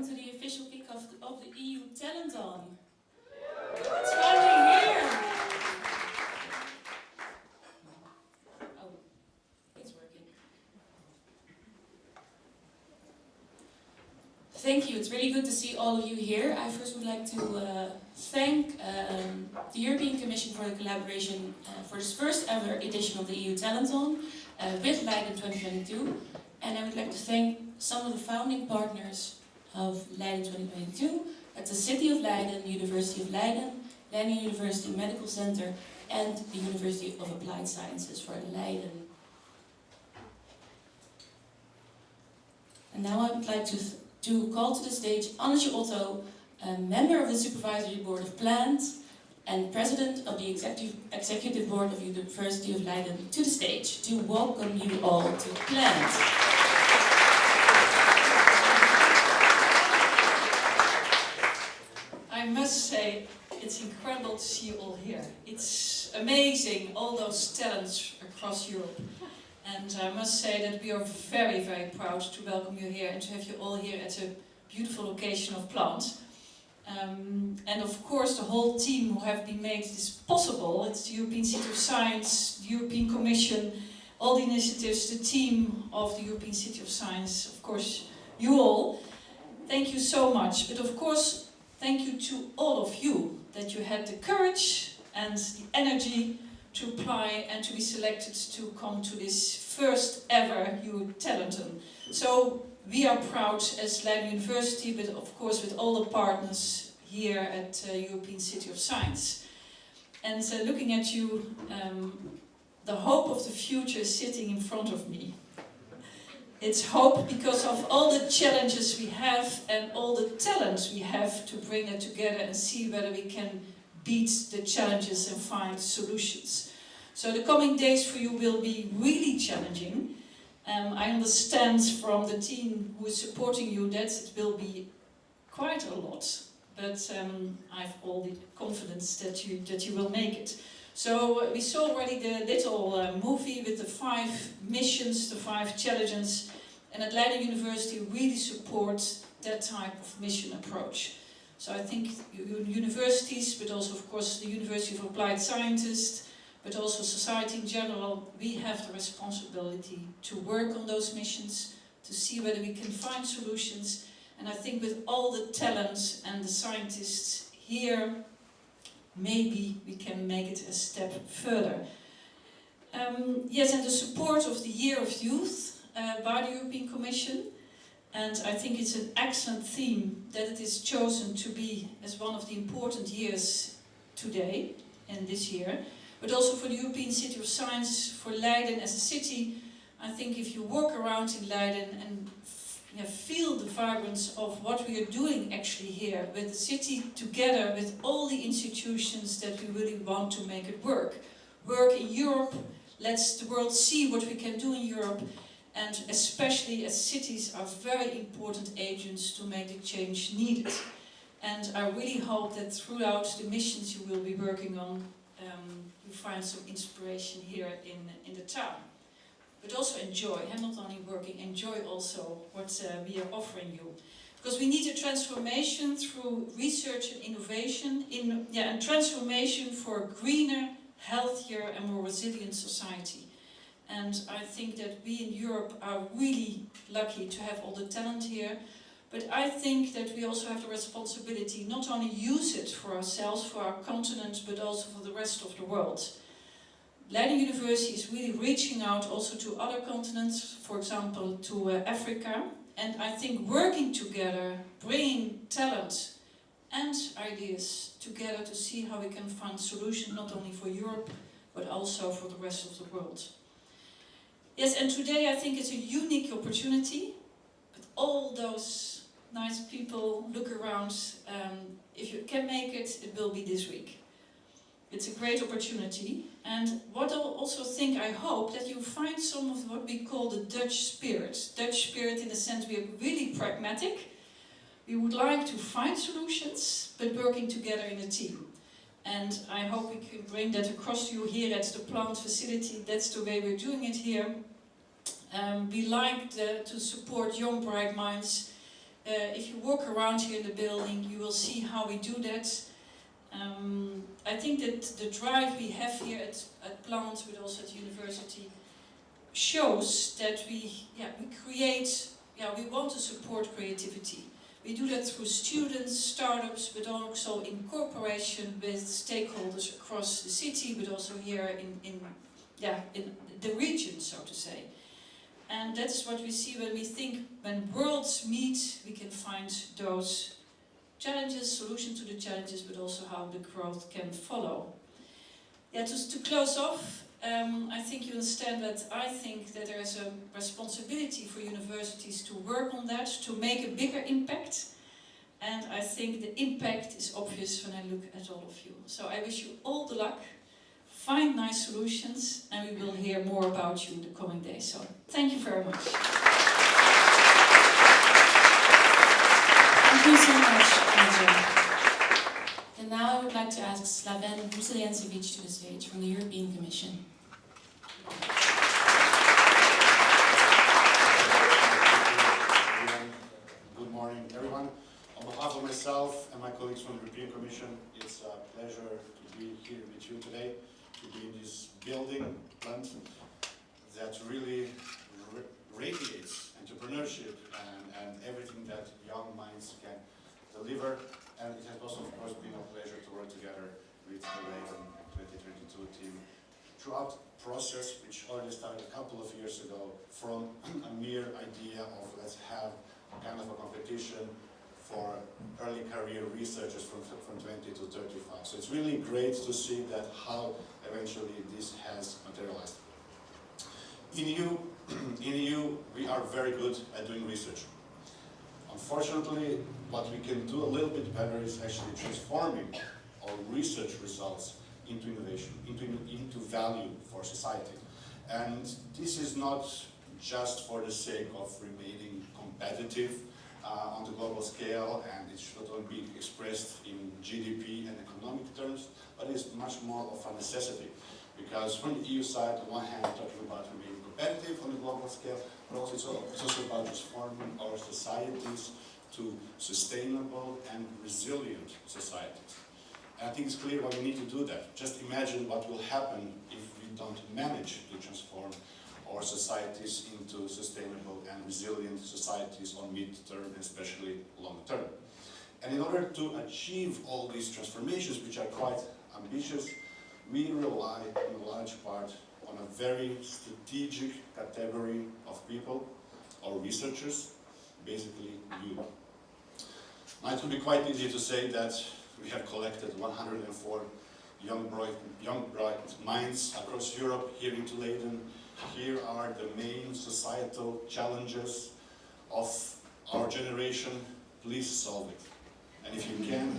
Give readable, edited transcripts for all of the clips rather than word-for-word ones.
welcome to the official kickoff of the EU TalentOn. It's finally here! Oh, it's working. Thank you, it's really good to see all of you here. I first would like to thank the European Commission for the collaboration for this first ever edition of the EU TalentOn with Leiden2022. And I would like to thank some of the founding partners of Leiden2022 at the City of Leiden, the University of Leiden, Leiden University Medical Center and the University of Applied Sciences for Leiden. And now I would like to call to the stage Annetje Otto, a member of the Supervisory Board of Plant and President of the Executive Board of the University of Leiden, to the stage to welcome you all to Plant. I must say, it's incredible to see you all here. It's amazing, all those talents across Europe. And I must say that we are very, very proud to welcome you here and to have you all here at a beautiful location of Plant. And of course the whole team who have been made this possible. It's the European City of Science, the European Commission, all the initiatives, the team of the European City of Science, of course you all. Thank you so much. But of course, thank you to all of you that you had the courage and the energy to apply and to be selected to come to this first ever EU TalentOn. So we are proud as Leiden University, but of course with all the partners here at European City of Science. And looking at you, the hope of the future is sitting in front of me. It's hope because of all the challenges we have and all the talents we have to bring it together and see whether we can beat the challenges and find solutions. So the coming days for you will be really challenging. I understand from the team who is supporting you that it will be quite a lot, but I have all the confidence that you will make it. So we saw already the little movie with the 5 missions, the 5 challenges, and at Leiden University we really support that type of mission approach. So I think universities, but also of course the University of Applied Scientists, but also society in general, we have the responsibility to work on those missions, to see whether we can find solutions. And I think with all the talents and the scientists here, maybe we can make it a step further. Yes, and the support of the Year of Youth by the European Commission. And I think it's an excellent theme that it is chosen to be as one of the important years today and this year. But also for the European City of Science, for Leiden as a city. I think if you walk around in Leiden and feel the vibrance of what we are doing actually here, with the city together with all the institutions that we really want to make it work. Work in Europe, let's the world see what we can do in Europe, and especially as cities are very important agents to make the change needed. And I really hope that throughout the missions you will be working on, you find some inspiration here in the town. But also enjoy, and not only working, enjoy also what we are offering you. Because we need a transformation through research and innovation, and transformation for a greener, healthier and more resilient society. And I think that we in Europe are really lucky to have all the talent here. But I think that we also have the responsibility not only use it for ourselves, for our continent, but also for the rest of the world. Leiden University is really reaching out also to other continents, for example to Africa. And I think working together, bringing talent and ideas together to see how we can find solutions not only for Europe, but also for the rest of the world. Yes, and today I think it's a unique opportunity. But all those nice people look around. If you can make it, it will be this week. It's a great opportunity. And what I also think, I hope, that you find some of what we call the Dutch spirit. Dutch spirit in the sense we are really pragmatic. We would like to find solutions, but working together in a team. And I hope we can bring that across to you here at the plant facility. That's the way we're doing it here. We like to support young bright minds. If you walk around here in the building, you will see how we do that. I think that the drive we have here at Plant, but also at the university, shows that we want to support creativity. We do that through students, startups, but also in cooperation with stakeholders across the city, but also here in the region, so to say. And that's what we see when we think, when worlds meet, we can find those challenges, solutions to the challenges, but also how the growth can follow. Yeah, to close off, I think you understand that I think that there is a responsibility for universities to work on that, to make a bigger impact. And I think the impact is obvious when I look at all of you. So I wish you all the luck, find nice solutions, and we will hear more about you in the coming days. So thank you very much. Thank you so much, Angela. And now I would like to ask Leiden2022 to the stage from the European Commission. Good morning, everyone. On behalf of myself and my colleagues from the European Commission, it's a pleasure to be here with you today, to be in this building, Plant, that really radiates entrepreneurship and everything that young minds can deliver. And it has also, of course, been a pleasure to work together with the Leiden2022 team throughout the process, which already started a couple of years ago, from a mere idea of let's have kind of a competition for early career researchers from 20 to 35. So it's really great to see that how eventually this has materialized. In EU, we are very good at doing research. Unfortunately, what we can do a little bit better is actually transforming our research results into innovation, into value for society. And this is not just for the sake of remaining competitive on the global scale, and it should not only be expressed in GDP and economic terms, but it's much more of a necessity. Because from the EU side, on one hand, we're talking about remaining competitive on the global scale, but also it's also about transforming our societies to sustainable and resilient societies. And I think it's clear why we need to do that. Just imagine what will happen if we don't manage to transform our societies into sustainable and resilient societies on mid-term and especially long-term. And in order to achieve all these transformations, which are quite ambitious, we rely in large part on a very strategic category of people, or researchers, basically you. Now it would be quite easy to say that we have collected 104 young bright minds across Europe here into Leiden. Here are the main societal challenges of our generation. Please solve it. And if you can,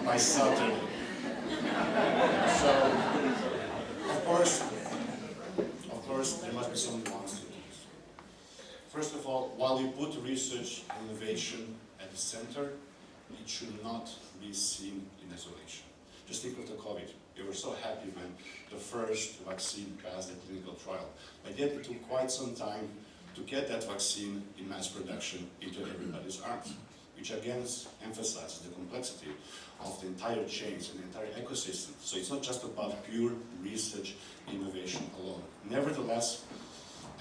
by Saturday. So, of course, there must be some nuances. First of all, while we put research and innovation at the center, it should not be seen in isolation. Just think of the COVID. We were so happy when the first vaccine passed the clinical trial. But yet it took quite some time to get that vaccine in mass production into everybody's arms, which again emphasizes the complexity of the entire chains and the entire ecosystem. So it's not just about pure research innovation alone. Nevertheless,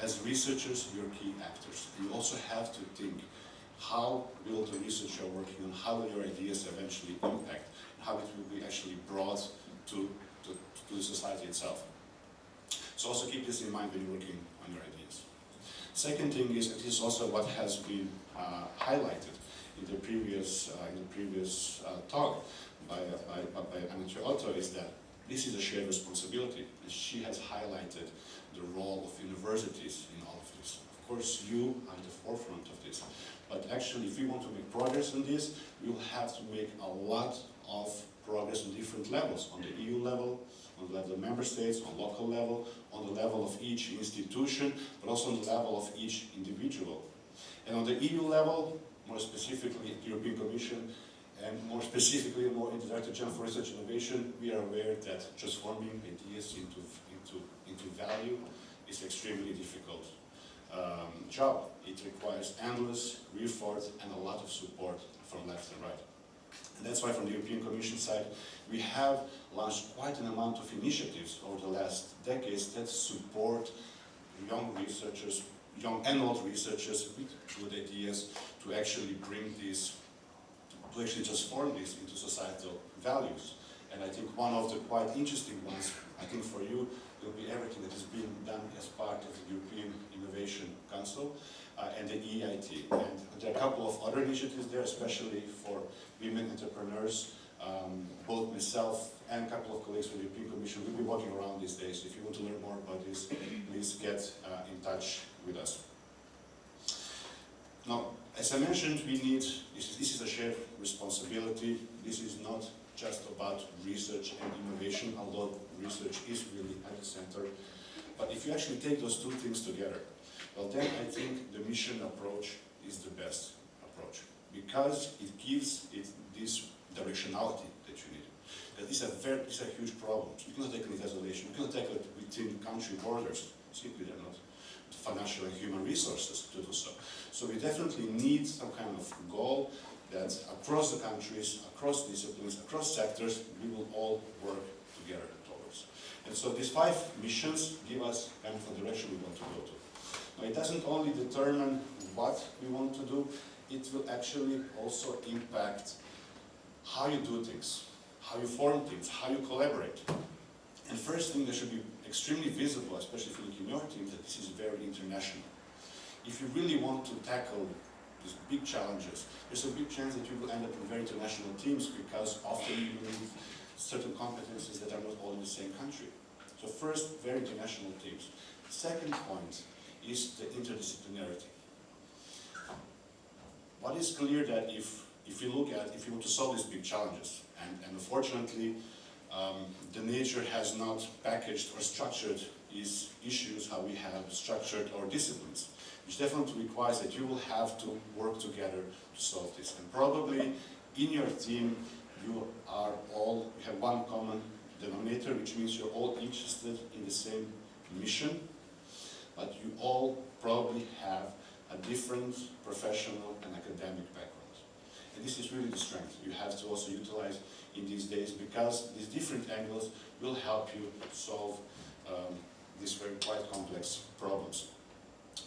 as researchers, you're key actors. You also have to think how will the research you're working on, how will your ideas eventually impact, and how it will be actually brought to the society itself. So also keep this in mind when you're working on your ideas. Second thing is, it is also what has been highlighted in the previous talk by Anna, is that this is a shared responsibility, and she has highlighted the role of universities in all of this. Of course, you are at the forefront of this, but actually, if we want to make progress on this, we will have to make a lot of progress on different levels, on the EU level, on the level of member states, on local level, on the level of each institution, but also on the level of each individual. And on the EU level, more specifically the European Commission, and more specifically more in the Director General for Research and Innovation, we are aware that transforming ideas into value is extremely difficult. job. It requires endless effort and a lot of support from left and right. And that's why from the European Commission side, we have launched quite an amount of initiatives over the last decades that support young researchers, young and old researchers with good ideas to actually bring these, to actually transform this into societal values. And I think one of the quite interesting ones, I think for you, will be everything that is being done as part of the European Innovation Council and the EIT. And there are a couple of other initiatives there, especially for women entrepreneurs. Both myself and a couple of colleagues from the European Commission will be walking around these days. If you want to learn more about this, please get in touch with us. Now, as I mentioned, we need, this is a shared responsibility. This is not just about research and innovation, although research is really at the center. But if you actually take those two things together, well then I think the mission approach is the best approach, because it gives it this directionality that you need. That is a huge problem. You cannot tackle it in isolation. You cannot tackle it within country borders. Simply they're not financial and human resources to do so. So we definitely need some kind of goal that across the countries, across disciplines, across sectors, we will all work together towards. And so these 5 missions give us kind of a direction we want to go to. Now it doesn't only determine what we want to do, it will actually also impact how you do things, how you form things, how you collaborate. And first thing that should be extremely visible, especially if you look in your team, that this is very international. If you really want to tackle these big challenges, there's a big chance that you will end up in very international teams, because often you need certain competencies that are not all in the same country. So first, very international teams. Second point is the interdisciplinarity. What is clear that if you want to solve these big challenges, and unfortunately, the nature has not packaged or structured these issues how we have structured our disciplines, which definitely requires that you will have to work together to solve this. And probably in your team, you have one common denominator, which means you're all interested in the same mission, but you all probably have a different professional and academic background. And this is really the strength you have to also utilize in these days, because these different angles will help you solve these very quite complex problems.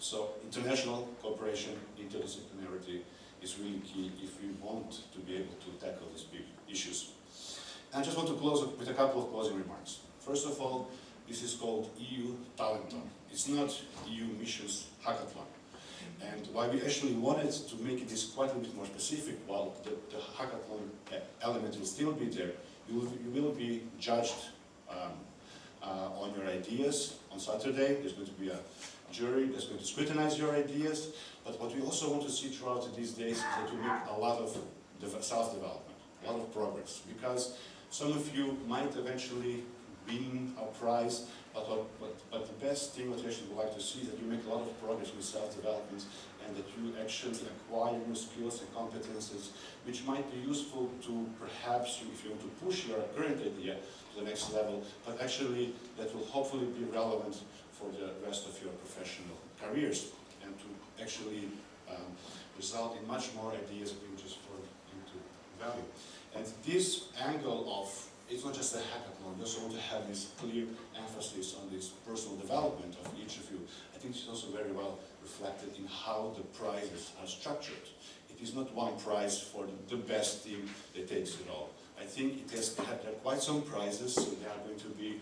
So international cooperation, interdisciplinarity is really key if we want to be able to tackle these big issues. And I just want to close with a couple of closing remarks. First of all, this is called EU TalentOn. It's not EU Missions Hackathon. And why we actually wanted to make this quite a bit more specific, while the hackathon element will still be there, you will be judged on your ideas on Saturday. There's going to be a jury that's going to scrutinize your ideas. But what we also want to see throughout these days is that you make a lot of self-development, a lot of progress. Because some of you might eventually win a prize, but the best thing what you actually would like to see is that you make a lot of progress with self-development, and that you actually acquire new skills and competences which might be useful to perhaps, if you want to push your current idea to the next level, but actually that will hopefully be relevant for the rest of your professional careers, and to actually result in much more ideas being just poured into value. And this angle of, it's not just a hackathon, we also want to have this clear emphasis on this personal development of each of you. I think it's also very well reflected in how the prizes are structured. It is not one prize for the best team that takes it all. I think there are quite some prizes, so they are going to be,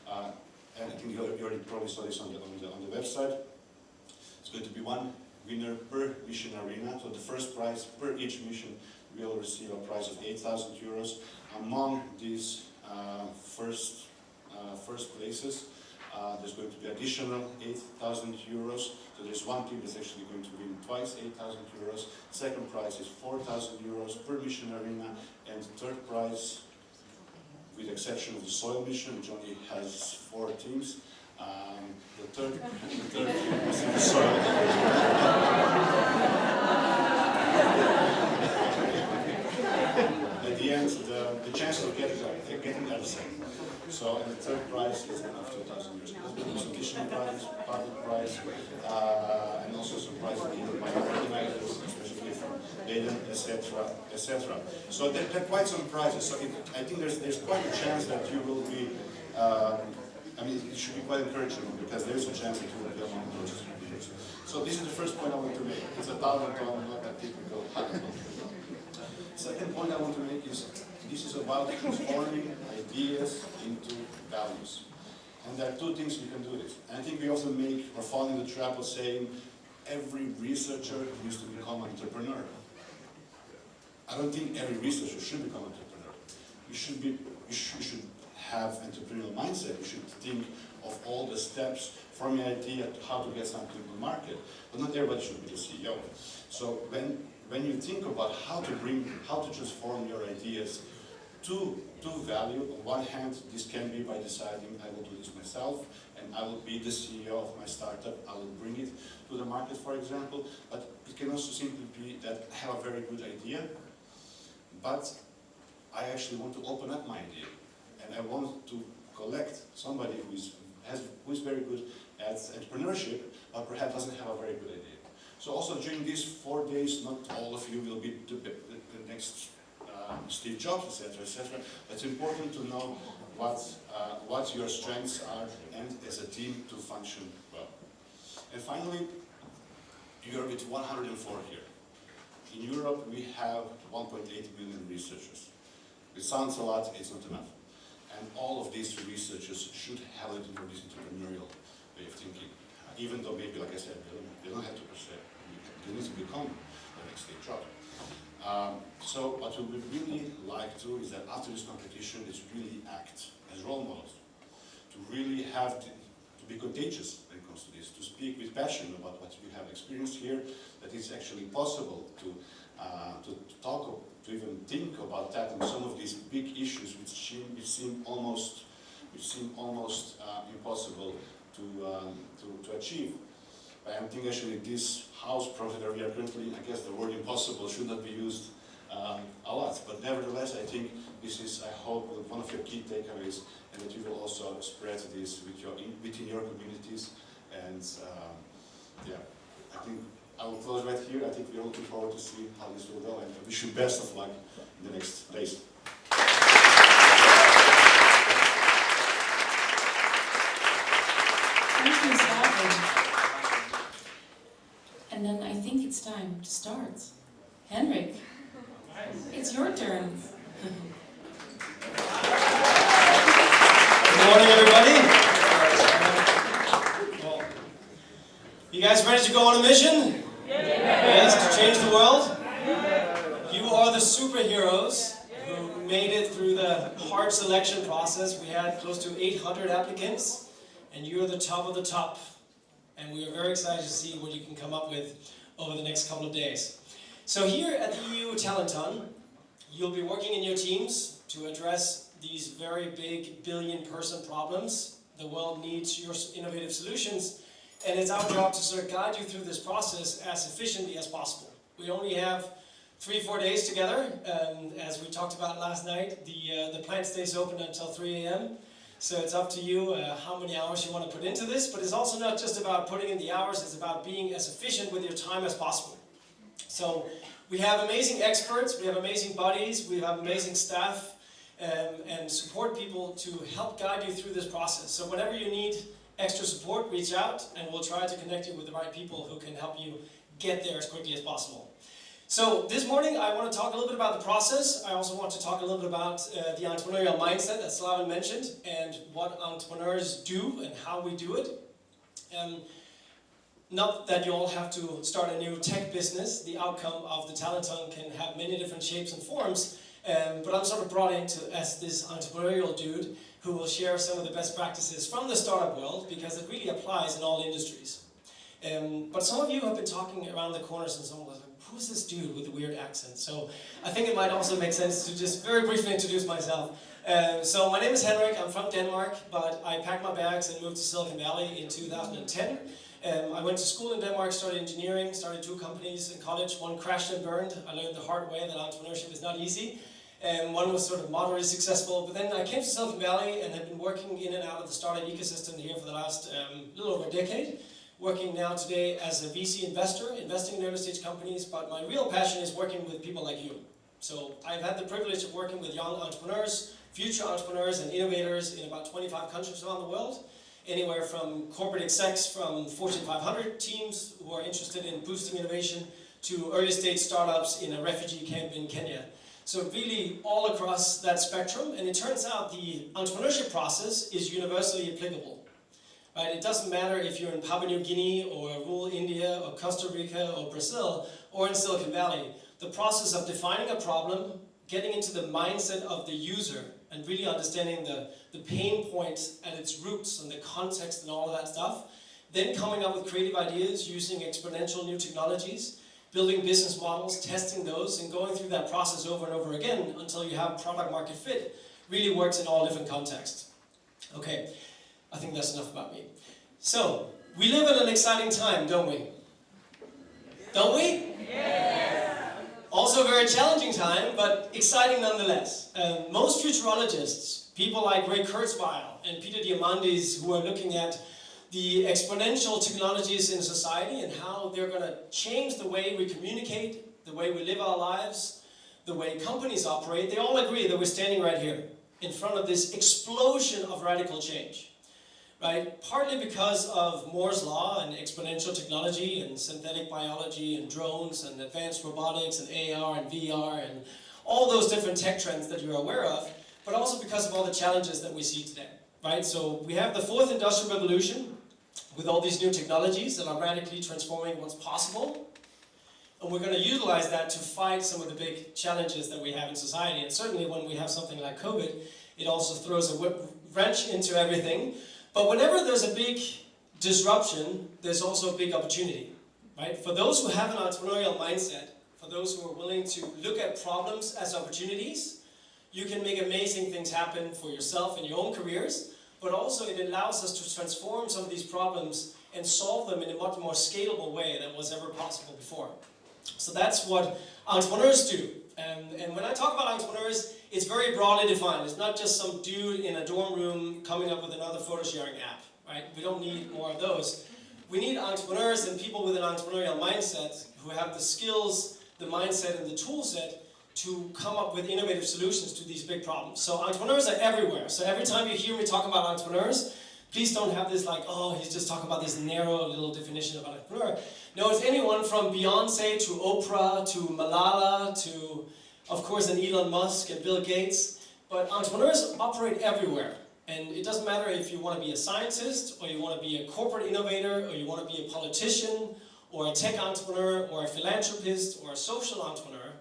and I think you already probably saw this on the website. It's going to be one winner per mission arena. So the first prize per each mission will receive a prize of 8,000 euros. Among these first places, there's going to be additional 8,000 euros. So there's one team that's actually going to win twice 8,000 euros. Second prize is 4,000 euros per mission arena, and third prize, with the exception of the soil mission, which only has 4 teams. The third team is in the soil. At the end, the chance of getting that is the same. So, and the third prize is enough 2,000 euros. national prizes, public prize, and also some prizes given by organizers, especially from Leiden, etc., etc. So there are quite some prizes. So I think there's quite a chance that you will be. I mean, it should be quite encouraging because there is a chance that you will be among those winners. So this is the first point I want to make. It's a TalentOn, not a typical hackathon. Second point I want to make is this is about transforming ideas into values. And there are two things we can do this. And I think we often fall in the trap of saying every researcher used to become an entrepreneur. I don't think every researcher should become an entrepreneur. You should have entrepreneurial mindset. You should think of all the steps from the idea to how to get something to the market. But not everybody should be the CEO. So when you think about how to transform your ideas to value, on one hand, this can be by deciding I will do this myself, and I will be the CEO of my startup, I will bring it to the market, for example, but it can also simply be that I have a very good idea, but I actually want to open up my idea, and I want to collect somebody who is very good at entrepreneurship, but perhaps doesn't have a very good idea. So also during these 4 days, not all of you will be the next Steve Jobs, etc., etc. It's important to know what your strengths are and as a team to function well. And finally, you're with 104 here. In Europe, we have 1.8 million researchers. It sounds a lot, it's not enough. And all of these researchers should have a little more this entrepreneurial way of thinking. Even though maybe, like I said, they don't have to pursue. They need to become the next Steve Jobs. So what we would really like to is that after this competition, is really act as role models, to really have to be contagious when it comes to this, to speak with passion about what we have experienced here, that it's actually possible to talk, to even think about that and some of these big issues which seem almost impossible to achieve. I think actually this house project that we are currently, I guess the word impossible should not be used a lot, but nevertheless I think this is, I hope, one of your key takeaways, and that you will also spread this within your communities. And yeah, I think I will close right here. I think we are looking forward to see how this will go, and I wish you best of luck in the next days. Thank you, Slaven. And then I think it's time to start. Henrik, it's your turn. Good morning, everybody. Well, you guys ready to go on a mission? Yes, to change the world? You are the superheroes who made it through the hard selection process. We had close to 800 applicants, and you're the top of the top. And we are very excited to see what you can come up with over the next couple of days. So here at the EU TalentOn, you'll be working in your teams to address these very big billion-person problems. The world needs your innovative solutions, and it's our job to sort of guide you through this process as efficiently as possible. We only have 3-4 days together. As we talked about last night, the plant stays open until 3 a.m. So it's up to you how many hours you want to put into this, but it's also not just about putting in the hours, it's about being as efficient with your time as possible. So we have amazing experts, we have amazing buddies, we have amazing staff and support people to help guide you through this process. So whenever you need extra support, reach out and we'll try to connect you with the right people who can help you get there as quickly as possible. So this morning I want to talk a little bit about the process. I also want to talk a little bit about the entrepreneurial mindset that Slaven mentioned and what entrepreneurs do and how we do it. Not that you all have to start a new tech business. The outcome of the TalentOn can have many different shapes and forms, but I'm sort of brought in as this entrepreneurial dude who will share some of the best practices from the startup world because it really applies in all industries. But some of you have been talking around the corners and someone was like, who's this dude with the weird accent? So I think it might also make sense to just very briefly introduce myself. So my name is Henrik, I'm from Denmark, but I packed my bags and moved to Silicon Valley in 2010. I went to school in Denmark, studied engineering, started 2 companies in college. One crashed and burned. I learned the hard way that entrepreneurship is not easy. and one was sort of moderately successful. But then I came to Silicon Valley and have been working in and out of the startup ecosystem here for the last little over a decade. Working now today as a VC investor, investing in early stage companies, but my real passion is working with people like you. So I've had the privilege of working with young entrepreneurs, future entrepreneurs and innovators in about 25 countries around the world. Anywhere from corporate execs from Fortune 500 teams who are interested in boosting innovation to early stage startups in a refugee camp in Kenya. So really all across that spectrum, and it turns out the entrepreneurship process is universally applicable. Right? It doesn't matter if you're in Papua New Guinea or rural India or Costa Rica or Brazil or in Silicon Valley. The process of defining a problem, getting into the mindset of the user and really understanding the pain point at its roots and the context and all of that stuff, then coming up with creative ideas using exponential new technologies, building business models, testing those, and going through that process over and over again until you have product market fit, really works in all different contexts. Okay. I think that's enough about me. So, we live in an exciting time, don't we? Don't we? Yeah. Also a very challenging time, but exciting nonetheless. Most futurologists, people like Ray Kurzweil and Peter Diamandis, who are looking at the exponential technologies in society and how they're going to change the way we communicate, the way we live our lives, the way companies operate, they all agree that we're standing right here in front of this explosion of radical change. Right? Partly because of Moore's law and exponential technology and synthetic biology and drones and advanced robotics and AR and VR and all those different tech trends that you're aware of, but also because of all the challenges that we see today. Right? So we have the fourth industrial revolution with all these new technologies that are radically transforming what's possible. And we're going to utilize that to fight some of the big challenges that we have in society. And certainly when we have something like COVID, it also throws a wrench into everything. But whenever there's a big disruption, there's also a big opportunity, right? For those who have an entrepreneurial mindset, for those who are willing to look at problems as opportunities, you can make amazing things happen for yourself and your own careers, but also it allows us to transform some of these problems and solve them in a much more scalable way than was ever possible before. So that's what entrepreneurs do. And when I talk about entrepreneurs, it's very broadly defined. It's not just some dude in a dorm room coming up with another photo sharing app, right? We don't need more of those. We need entrepreneurs and people with an entrepreneurial mindset who have the skills, the mindset, and the tool set to come up with innovative solutions to these big problems. So entrepreneurs are everywhere. So every time you hear me talk about entrepreneurs, please don't have this like, oh, he's just talking about this narrow little definition of an entrepreneur. No, it's anyone from Beyonce to Oprah to Malala to, of course, an Elon Musk and Bill Gates. But entrepreneurs operate everywhere. And it doesn't matter if you want to be a scientist, or you want to be a corporate innovator, or you want to be a politician, or a tech entrepreneur, or a philanthropist, or a social entrepreneur.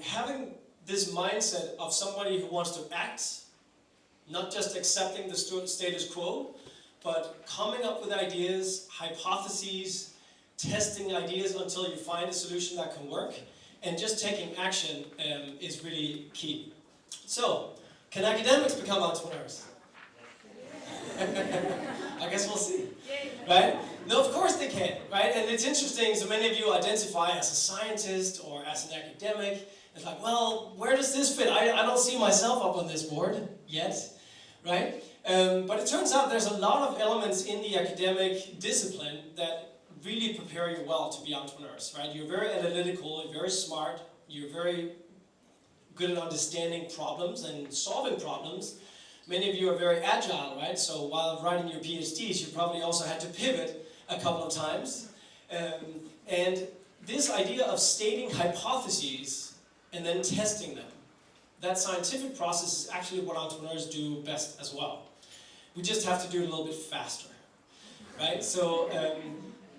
Having this mindset of somebody who wants to act, not just accepting the status quo, but coming up with ideas, hypotheses, testing ideas until you find a solution that can work, and just taking action is really key. So, can academics become entrepreneurs? I guess we'll see, right? No, of course they can, right? And it's interesting, so many of you identify as a scientist or as an academic. It's like, well, where does this fit? I don't see myself up on this board yet, right? But it turns out there's a lot of elements in the academic discipline that really prepare you well to be entrepreneurs, right? You're very analytical, you're very smart, you're very good at understanding problems and solving problems. Many of you are very agile, right? So while writing your PhDs, you probably also had to pivot a couple of times. And this idea of stating hypotheses and then testing them, that scientific process is actually what entrepreneurs do best as well. We just have to do it a little bit faster, right? So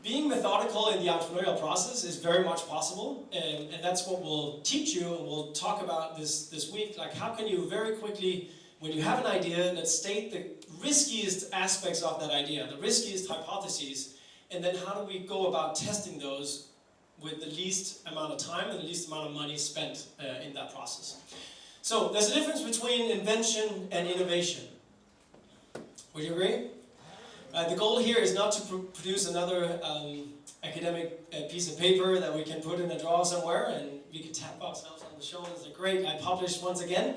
being methodical in the entrepreneurial process is very much possible, and that's what we'll teach you and we'll talk about this week. Like, how can you very quickly, when you have an idea, let's state the riskiest aspects of that idea, the riskiest hypotheses, and then how do we go about testing those with the least amount of time and the least amount of money spent in that process. So there's a difference between invention and innovation. Would you agree? The goal here is not to produce another academic piece of paper that we can put in a drawer somewhere and we can tap ourselves on the shoulder and say, great, I published once again.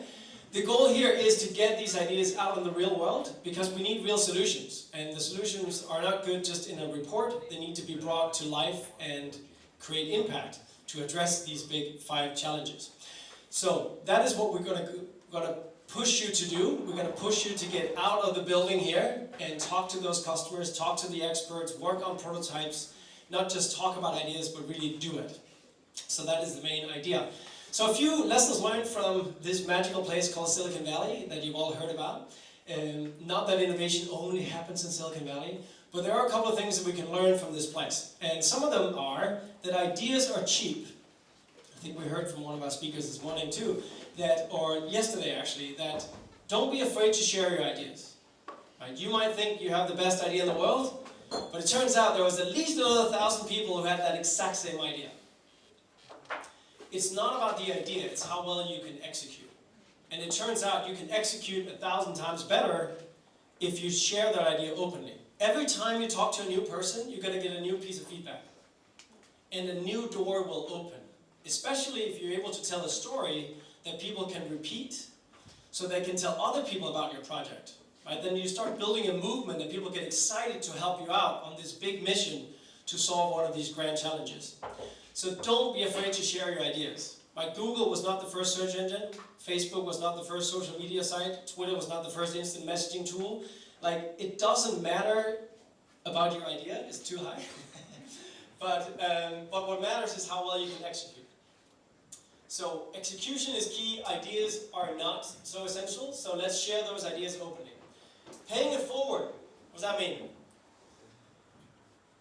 The goal here is to get these ideas out in the real world because we need real solutions. And the solutions are not good just in a report, they need to be brought to life and create impact to address these big 5 challenges. So that is what we're going to push you to do. We're going to push you to get out of the building here and talk to those customers, talk to the experts, work on prototypes, not just talk about ideas, but really do it. So that is the main idea. So a few lessons learned from this magical place called Silicon Valley that you've all heard about. Not that innovation only happens in Silicon Valley, but there are a couple of things that we can learn from this place. And some of them are that ideas are cheap. I think we heard from one of our speakers this morning too, or yesterday actually, that don't be afraid to share your ideas. Right? You might think you have the best idea in the world, but it turns out there was at least another 1,000 people who had that exact same idea. It's not about the idea, it's how well you can execute. And it turns out you can execute 1,000 times better if you share that idea openly. Every time you talk to a new person, you're going to get a new piece of feedback. And a new door will open. Especially if you're able to tell a story that people can repeat, so they can tell other people about your project. Right? Then you start building a movement and people get excited to help you out on this big mission to solve one of these grand challenges. So don't be afraid to share your ideas. Like Google was not the first search engine, Facebook was not the first social media site, Twitter was not the first instant messaging tool. Like, it doesn't matter about your idea, it's too high. but what matters is how well you can execute. So execution is key, ideas are not so essential, so let's share those ideas openly. Paying it forward, what does that mean?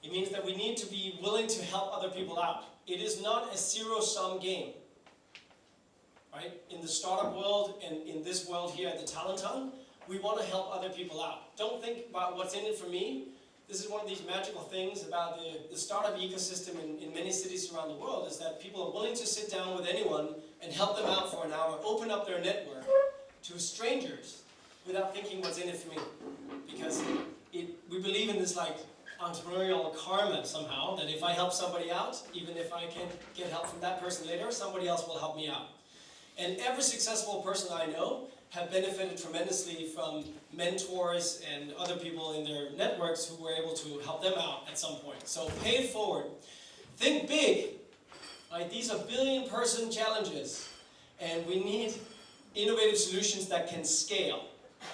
It means that we need to be willing to help other people out. It is not a zero-sum game. Right? In the startup world and in this world here at the TalentOn, we want to help other people out. Don't think about what's in it for me. This is one of these magical things about the startup ecosystem in many cities around the world, is that people are willing to sit down with anyone and help them out for an hour, open up their network to strangers without thinking what's in it for me. Because we believe in this like entrepreneurial karma somehow, that if I help somebody out, even if I can't get help from that person later, somebody else will help me out. And every successful person I know have benefited tremendously from mentors and other people in their networks who were able to help them out at some point. So pay it forward. Think big. Right? These are billion-person challenges, and we need innovative solutions that can scale.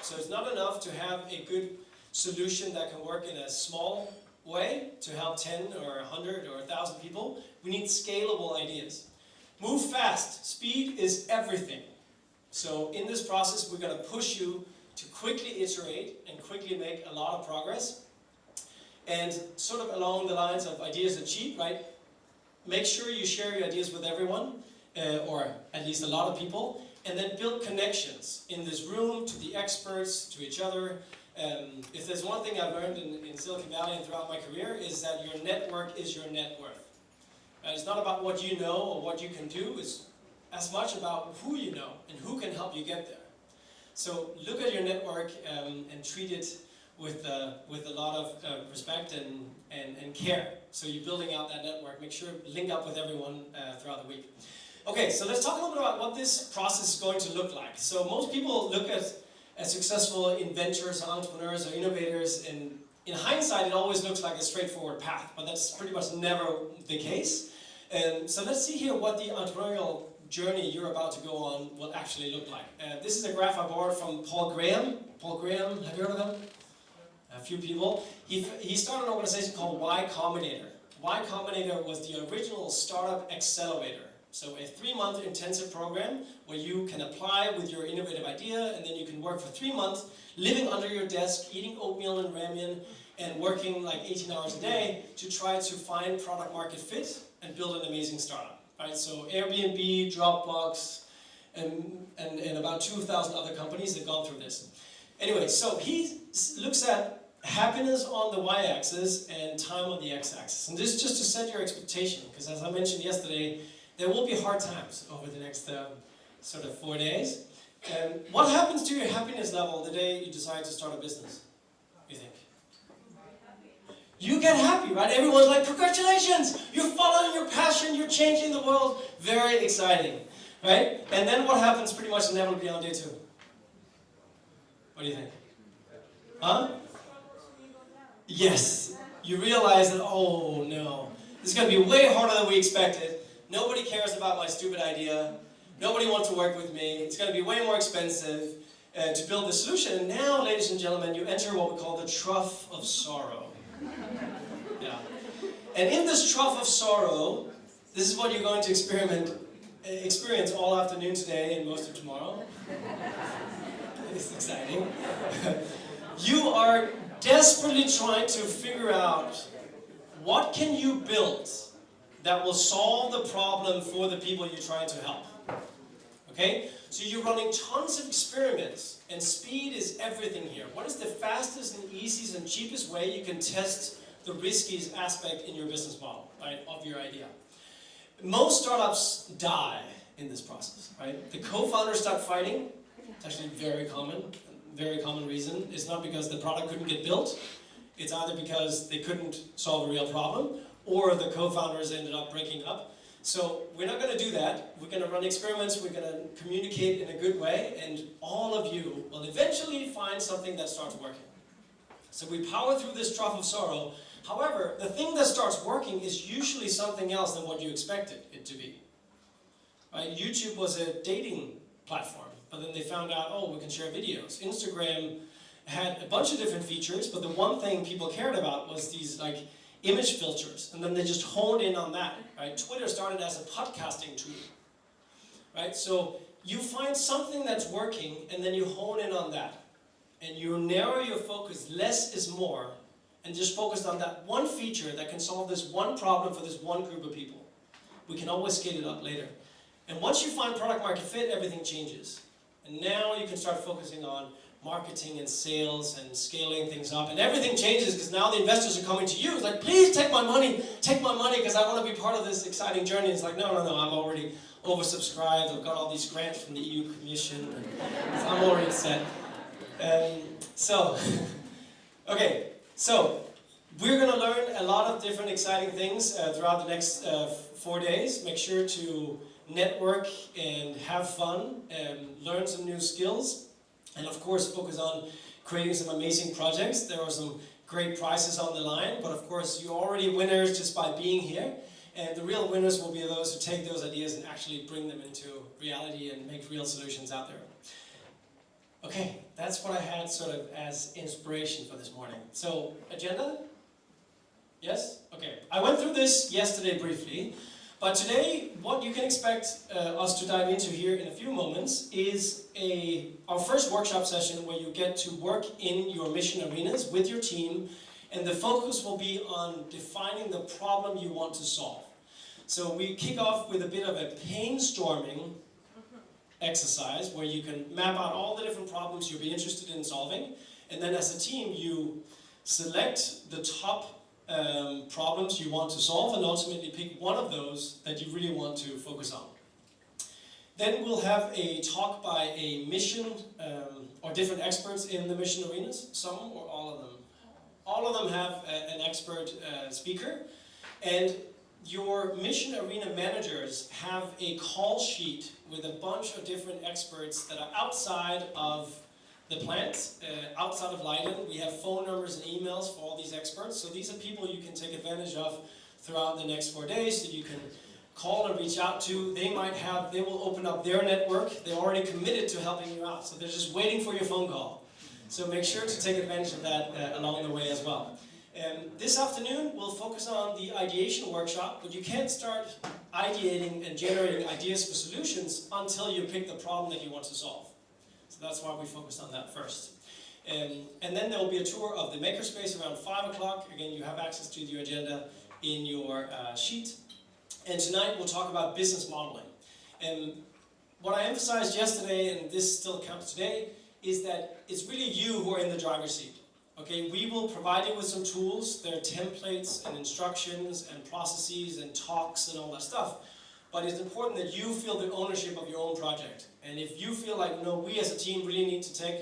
So it's not enough to have a good solution that can work in a small way to help 10 or 100 or 1,000 people. We need scalable ideas. Move fast. Speed is everything. So in this process, we're going to push you to quickly iterate and quickly make a lot of progress. And sort of along the lines of ideas are cheap, right? Make sure you share your ideas with everyone, or at least a lot of people, and then build connections in this room to the experts, to each other. If there's one thing I've learned in Silicon Valley and throughout my career, is that your network is your net worth. It's not about what you know or what you can do, it's as much about who you know and who can help you get there. So look at your network and treat it with a lot of respect and care. So you're building out that network. Make sure to link up with everyone throughout the week. Okay, so let's talk a little bit about what this process is going to look like. So most people look at successful inventors, entrepreneurs, or innovators, and in hindsight it always looks like a straightforward path, but that's pretty much never the case. So let's see here what the entrepreneurial journey you're about to go on will actually look like. This is a graph I borrowed from Paul Graham. Paul Graham, have you heard of him? A few people. He started an organization called Y Combinator. Y Combinator was the original startup accelerator. So a 3-month intensive program where you can apply with your innovative idea, and then you can work for 3 months, living under your desk, eating oatmeal and ramen, and working like 18 hours a day to try to find product market fit and build an amazing startup. Right? So Airbnb, Dropbox, and about 2,000 other companies have gone through this. Anyway, so he looks at happiness on the y-axis and time on the x-axis. And this is just to set your expectation, because as I mentioned yesterday, there will be hard times over the next sort of 4 days. What happens to your happiness level the day you decide to start a business, you think? you get happy, right? Everyone's like, congratulations, you're following your passion, you're changing the world. Very exciting, right? And then what happens pretty much inevitably on day 2? What do you think? Huh? Yes. You realize that, oh no, this is going to be way harder than we expected. Nobody cares about my stupid idea. Nobody wants to work with me. It's going to be way more expensive to build the solution. And now, ladies and gentlemen, you enter what we call the trough of sorrow. Yeah. And in this trough of sorrow, this is what you're going to experience all afternoon today and most of tomorrow. It's exciting. You are desperately trying to figure out what can you build that will solve the problem for the people you're trying to help. Okay? So you're running tons of experiments, and speed is everything here. What is the fastest and easiest and cheapest way you can test the riskiest aspect in your business model, right, of your idea? Most startups die in this process, right? The co-founders start fighting. It's actually very common reason. It's not because the product couldn't get built. It's either because they couldn't solve a real problem, or the co-founders ended up breaking up. So we're not going to do that. We're going to run experiments, we're going to communicate in a good way, and all of you will eventually find something that starts working. So we power through this trough of sorrow. However, the thing that starts working is usually something else than what you expected it to be. Right? YouTube was a dating platform, but then they found out, oh, we can share videos. Instagram had a bunch of different features, but the one thing people cared about was these like image filters, and then they just honed in on that, right? Twitter started as a podcasting tool, right? So you find something that's working, and then you hone in on that, and you narrow your focus. Less is more, and just focus on that one feature that can solve this one problem for this one group of people. We can always scale it up later. And once you find product market fit, everything changes. And now you can start focusing on marketing and sales and scaling things up, and everything changes because now the investors are coming to you. It's like, please take my money because I want to be part of this exciting journey. It's like, no, I'm already oversubscribed. I've got all these grants from the EU Commission, and I'm already set. Okay, so we're going to learn a lot of different exciting things throughout the next 4 days. Make sure to network and have fun and learn some new skills. And of course, focus on creating some amazing projects. There are some great prizes on the line, but of course, you're already winners just by being here. And the real winners will be those who take those ideas and actually bring them into reality and make real solutions out there. Okay, that's what I had sort of as inspiration for this morning. So, agenda? Yes? Okay. I went through this yesterday briefly. But today, what you can expect us to dive into here in a few moments is our first workshop session where you get to work in your mission arenas with your team, and the focus will be on defining the problem you want to solve. So we kick off with a bit of a brainstorming exercise where you can map out all the different problems you'll be interested in solving, and then as a team you select the top problems you want to solve and ultimately pick one of those that you really want to focus on. Then we'll have a talk by a mission or different experts in the mission arenas, some or all of them. All of them have an expert speaker, and your mission arena managers have a call sheet with a bunch of different experts that are outside of the plant, outside of Leiden. We have phone numbers and emails for all these experts. So these are people you can take advantage of throughout the next 4 days that you can call and reach out to. They will open up their network. They're already committed to helping you out. So they're just waiting for your phone call. So make sure to take advantage of that along the way as well. This afternoon we'll focus on the ideation workshop, but you can't start ideating and generating ideas for solutions until you pick the problem that you want to solve. So that's why we focused on that first. And then there will be a tour of the makerspace around 5 o'clock. Again, you have access to your agenda in your sheet. And tonight we'll talk about business modeling. And what I emphasized yesterday, and this still counts today, is that it's really you who are in the driver's seat. Okay, we will provide you with some tools. There are templates and instructions and processes and talks and all that stuff. But it's important that you feel the ownership of your own project. And if you feel like, we as a team really need to take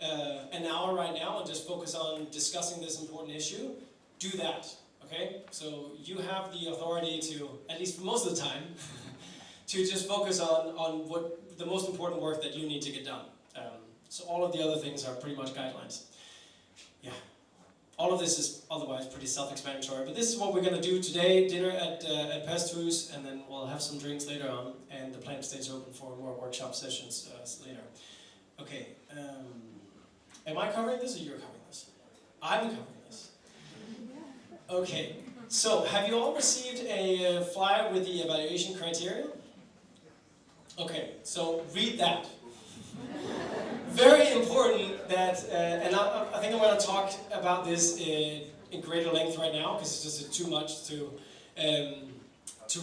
an hour right now and just focus on discussing this important issue, do that. Okay? So you have the authority to, at least for most of the time, to just focus on what the most important work that you need to get done. So all of the other things are pretty much guidelines. Yeah. All of this is otherwise pretty self-explanatory, but this is what we're going to do today. Dinner at Pesthus, and then we'll have some drinks later on, and the plant stays open for more workshop sessions later. Okay, am I covering this or you're covering this? I'm covering this. Okay, so have you all received a flyer with the evaluation criteria? Okay, so read that. Very important that, and I think I'm going to talk about this in greater length right now, because it's just too much to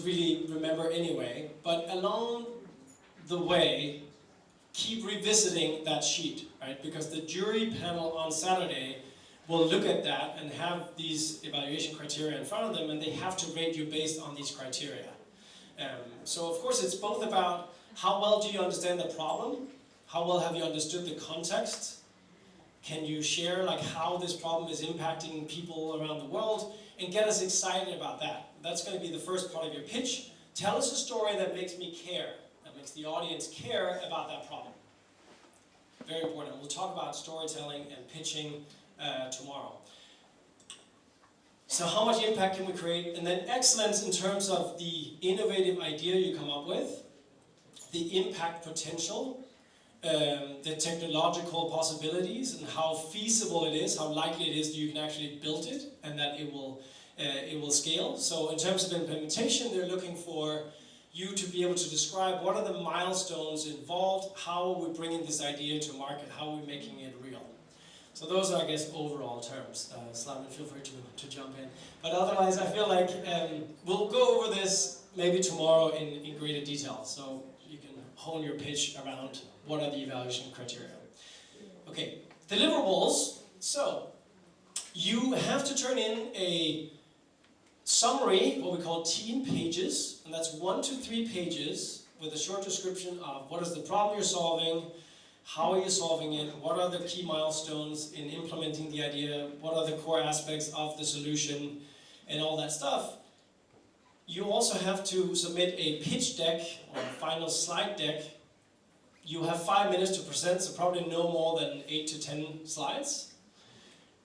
really remember anyway. But along the way, keep revisiting that sheet, right? Because the jury panel on Saturday will look at that and have these evaluation criteria in front of them, and they have to rate you based on these criteria. So of course it's both about how well do you understand the problem, how well have you understood the context, can you share like how this problem is impacting people around the world, and get us excited about that. That's going to be the first part of your pitch. Tell us a story that makes me care, that makes the audience care about that problem. Very important. We'll talk about storytelling and pitching tomorrow. So how much impact can we create? And then excellence in terms of the innovative idea you come up with, the impact potential, the technological possibilities, and how feasible it is, how likely it is that you can actually build it and that it will scale. So in terms of implementation, they're looking for you to be able to describe what are the milestones involved, how are we bringing this idea to market, how are we making it real. So those are, I guess, overall terms. Slaven, feel free to jump in. But otherwise, I feel like we'll go over this maybe tomorrow in greater detail. So you can hone your pitch around what are the evaluation criteria. Okay, deliverables. So you have to turn in a summary, what we call team pages, and that's 1 to 3 pages with a short description of what is the problem you're solving, how are you solving it, what are the key milestones in implementing the idea, what are the core aspects of the solution, and all that stuff. You also have to submit a pitch deck or a final slide deck. You have 5 minutes to present, so probably no more than 8 to 10 slides.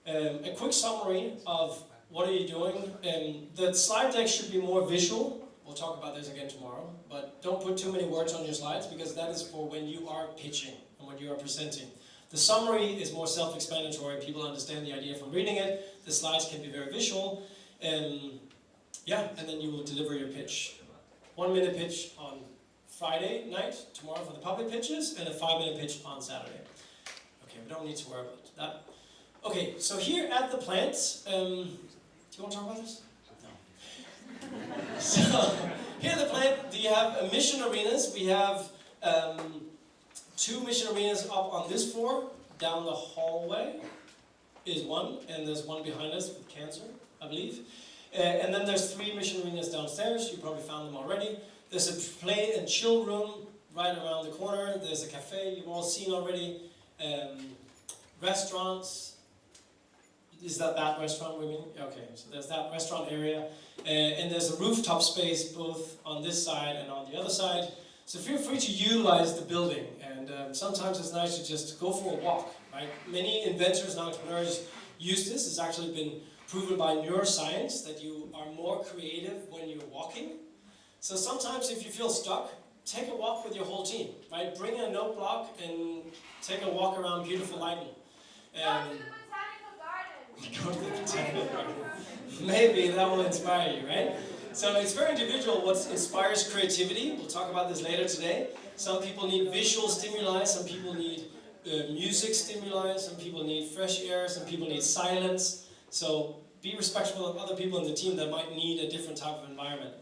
A quick summary of what are you doing. The slide deck should be more visual. We'll talk about this again tomorrow, but don't put too many words on your slides because that is for when you are pitching and when you are presenting. The summary is more self-explanatory. People understand the idea from reading it. The slides can be very visual. Yeah, and then you will deliver your pitch. 1 minute pitch on Friday night, tomorrow for the public pitches, and a 5-minute pitch on Saturday. Okay, we don't need to worry about that. Okay, so here at the plant, do you want to talk about this? No. So, here at the plant, you have mission arenas. We have 2 mission arenas up on this floor. Down the hallway is one, and there's one behind us with cancer, I believe. And then there's 3 mission arenas downstairs. You probably found them already. There's a play and chill room right around the corner. There's a cafe you've all seen already. Restaurants. Is that restaurant we mean? Okay, so there's that restaurant area. And there's a rooftop space both on this side and on the other side. So feel free to utilize the building. And sometimes it's nice to just go for a walk, right? Many inventors and entrepreneurs use this. It's actually been proven by neuroscience that you are more creative when you're walking. So sometimes if you feel stuck, take a walk with your whole team, right? Bring a note block and take a walk around beautiful Leiden. Go to the botanical garden. Maybe that will inspire you, right? So it's very individual what inspires creativity. We'll talk about this later today. Some people need visual stimuli, some people need music stimuli, some people need fresh air, some people need silence. So be respectful of other people in the team that might need a different type of environment.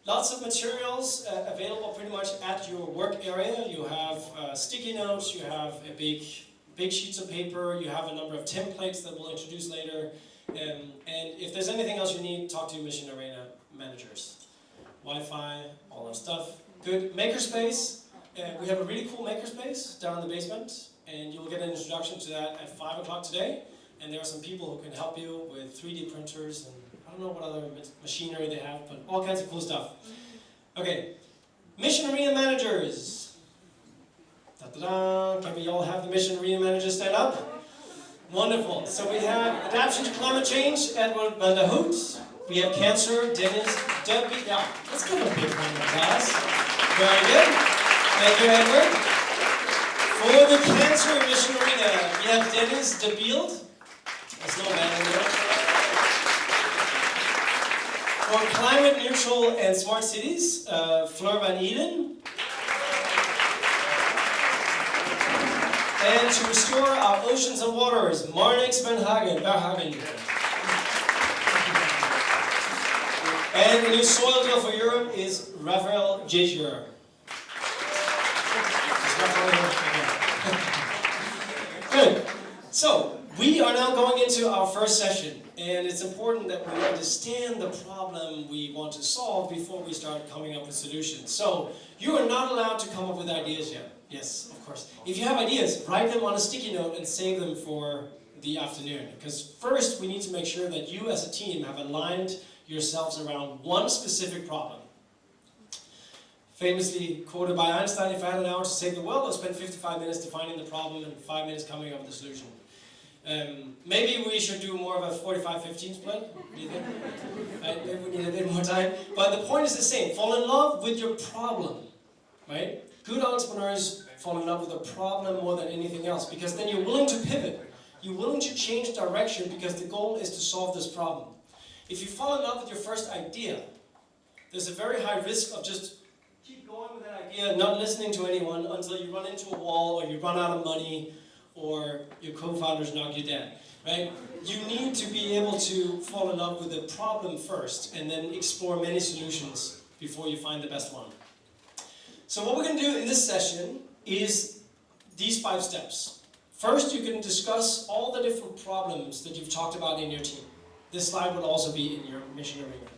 Lots of materials available pretty much at your work area. You have sticky notes, you have a big sheets of paper, you have a number of templates that we'll introduce later. And if there's anything else you need, talk to your mission arena managers. Wi-Fi, all that stuff. Good. Makerspace. We have a really cool makerspace down in the basement, and you'll get an introduction to that at 5 o'clock today. and there are some people who can help you with 3D printers and I don't know what other machinery they have, but all kinds of cool stuff. Okay, mission arena managers. Da-da-da. Can we all have the mission arena managers stand up? Wonderful. So we have adaptation to climate change, Edward van der Hout. We have cancer, Dennis Debbie. Yeah, let's give him a big round of applause. Very good. Thank you, Edward. For the cancer mission arena, we have Dennis de Beeld. There's no man in there. For climate neutral and smart cities, Fleur van Eden. And to restore our oceans and waters, Marnix van Berhagen. And the new soil deal for Europe is Raphael Jaeger. Good. So, we are now going into our first session, and it's important that we understand the problem we want to solve before we start coming up with solutions. So, you are not allowed to come up with ideas yet. Yes, of course. If you have ideas, write them on a sticky note and save them for the afternoon. Because first, we need to make sure that you as a team have aligned yourselves around one specific problem. Famously quoted by Einstein, if I had an hour to save the world, I'd spend 55 minutes defining the problem and 5 minutes coming up with the solution. Maybe we should do more of a 45-15 split. Do you think? Maybe we need a bit more time. But the point is the same. Fall in love with your problem. Right? Good entrepreneurs fall in love with a problem more than anything else, because then you're willing to pivot. You're willing to change direction because the goal is to solve this problem. If you fall in love with your first idea, there's a very high risk of just keep going with that idea, not listening to anyone until you run into a wall or you run out of money or your co-founders knock you down. Right? You need to be able to fall in love with the problem first and then explore many solutions before you find the best one. So what we're going to do in this session is these 5 steps. First, you can discuss all the different problems that you've talked about in your team. This slide will also be in your mission arena.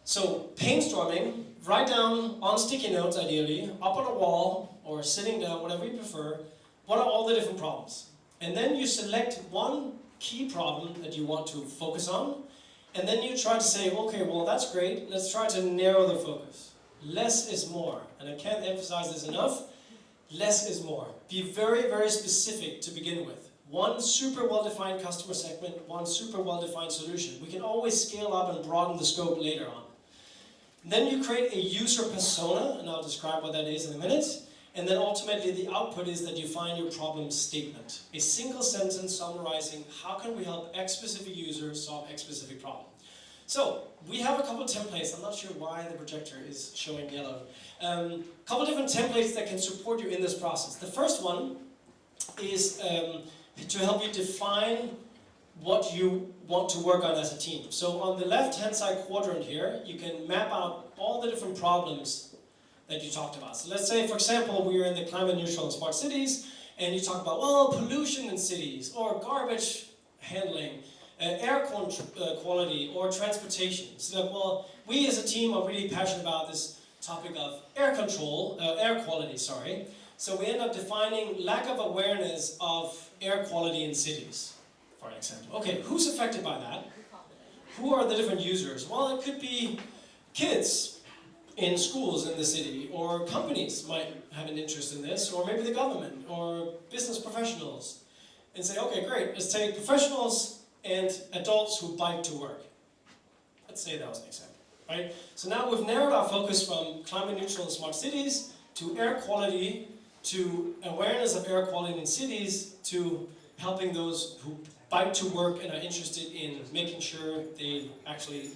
So, brainstorming, write down on sticky notes ideally, up on a wall, or sitting down, whatever you prefer, what are all the different problems. And then you select one key problem that you want to focus on, and then you try to say, okay, well that's great, let's try to narrow the focus. Less is more, and I can't emphasize this enough, less is more. Be very, very specific to begin with. One super well-defined customer segment, one super well-defined solution. We can always scale up and broaden the scope later on. Then you create a user persona, and I'll describe what that is in a minute. And then ultimately the output is that you find your problem statement. A single sentence summarizing how can we help X specific user solve X specific problem. So, we have a couple of templates. I'm not sure why the projector is showing yellow. A couple of different templates that can support you in this process. The first one is to help you define what you want to work on as a team. So on the left-hand side quadrant here, you can map out all the different problems that you talked about. So let's say, for example, we are in the climate neutral and smart cities, and you talk about, well, pollution in cities, or garbage handling, air quality, or transportation. So that, well, we as a team are really passionate about this topic of air quality, sorry. So we end up defining lack of awareness of air quality in cities, for example. Okay, who's affected by that? Who are the different users? Well, it could be kids in schools in the city, or companies might have an interest in this, or maybe the government, or business professionals. And say, okay, great, let's take professionals and adults who bike to work. Let's say that was an example, right? So now we've narrowed our focus from climate neutral and smart cities to air quality, to awareness of air quality in cities, to helping those who bike to work and are interested in making sure they actually,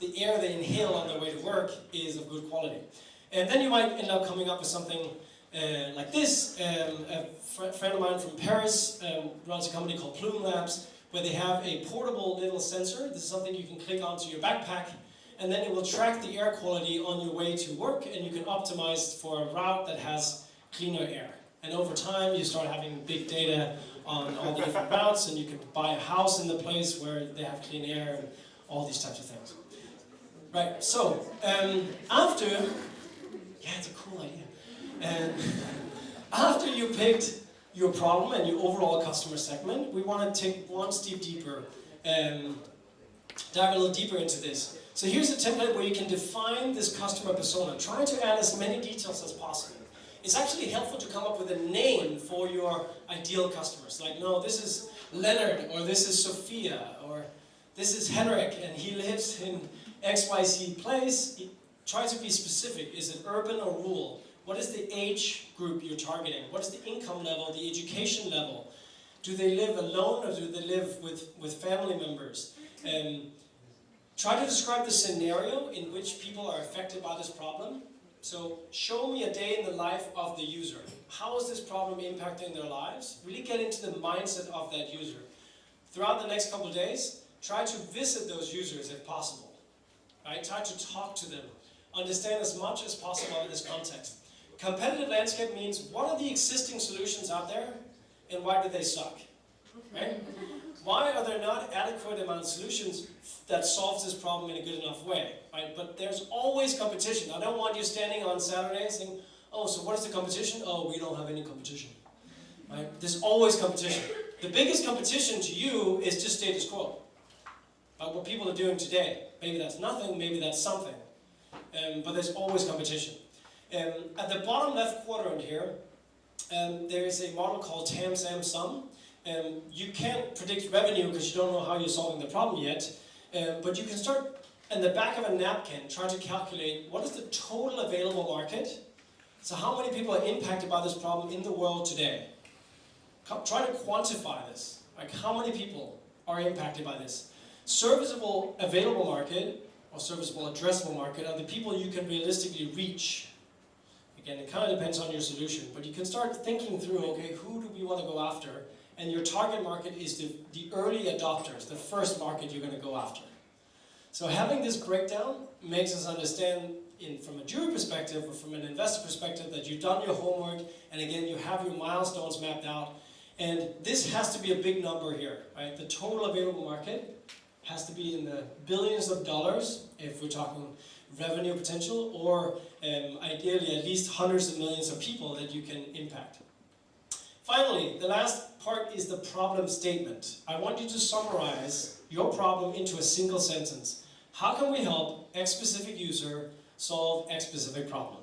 the air they inhale on their way to work is of good quality. And then you might end up coming up with something like this. A friend of mine from Paris runs a company called Plume Labs, where they have a portable little sensor. This is something you can click onto your backpack, and then it will track the air quality on your way to work, and you can optimize for a route that has cleaner air. And over time, you start having big data on all the different routes, and you can buy a house in the place where they have clean air, and all these types of things. Right, so, after, yeah, it's a cool idea. After you picked your problem and your overall customer segment, we want to take one step deeper, dive a little deeper into this. So here's a template where you can define this customer persona. Try to add as many details as possible. It's actually helpful to come up with a name for your ideal customers. Like, no, this is Leonard, or this is Sophia, or this is Henrik, and he lives in XYZ place. Try to be specific. Is it urban or rural? What is the age group you're targeting? What is the income level, the education level? Do they live alone, or do they live with family members? Try to describe the scenario in which people are affected by this problem. So show me a day in the life of the user. How is this problem impacting their lives? Really get into the mindset of that user. Throughout the next couple of days, try to visit those users if possible. Right? Try to talk to them. Understand as much as possible in this context. Competitive landscape means, what are the existing solutions out there and why do they suck? Right? Why are there not adequate amount of solutions that solves this problem in a good enough way? Right? But there's always competition. I don't want you standing on Saturday saying, oh, so what is the competition? Oh, we don't have any competition. Right? There's always competition. The biggest competition to you is just status quo. Right? What people are doing today. Maybe that's nothing, maybe that's something. But there's always competition. At the bottom left quadrant here, there is a model called TAM, SAM, SUM. You can't predict revenue because you don't know how you're solving the problem yet, but you can start in the back of a napkin, try to calculate what is the total available market. So how many people are impacted by this problem in the world today? Try to quantify this. Like, how many people are impacted by this? Serviceable available market, or serviceable addressable market, are the people you can realistically reach. Again, it kind of depends on your solution, but you can start thinking through, okay, who do we want to go after? And your target market is the early adopters, the first market you're going to go after. So having this breakdown makes us understand, from a jury perspective or from an investor perspective, that you've done your homework, and again, you have your milestones mapped out. And this has to be a big number here, right? The total available market has to be in the billions of dollars, if we're talking revenue potential, or ideally at least hundreds of millions of people that you can impact. Finally, the last part is the problem statement. I want you to summarize your problem into a single sentence. How can we help X specific user solve X specific problem?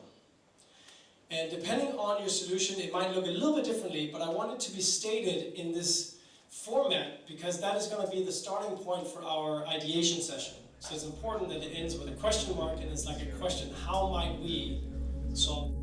And depending on your solution, it might look a little bit differently, but I want it to be stated in this format because that is going to be the starting point for our ideation session. So it's important that it ends with a question mark and it's like a question, how might we solve?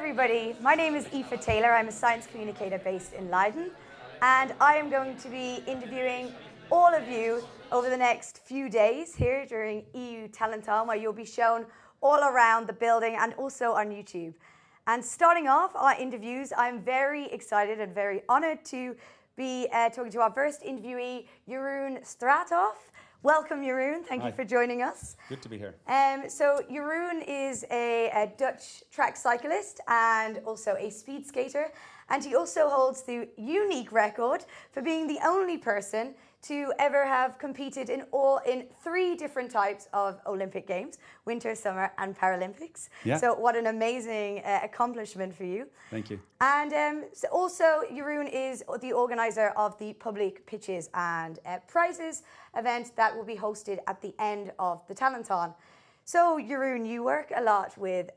everybody, my name is Aoife Taylor. I'm a science communicator based in Leiden, and I am going to be interviewing all of you over the next few days here during EU TalentOn, where you'll be shown all around the building and also on YouTube. And starting off our interviews, I'm very excited and very honored to be talking to our first interviewee, Jeroen Straathoff. Welcome, Jeroen. Thank you for joining us. Good to be here. So Jeroen is a Dutch track cyclist and also a speed skater. And he also holds the unique record for being the only person to ever have competed in 3 different types of Olympic Games, Winter, Summer and Paralympics. Yeah. So what an amazing accomplishment for you. Thank you. And so also Jeroen is the organizer of the Public Pitches and Prizes event that will be hosted at the end of the TalentOn. So Jeroen, you work a lot with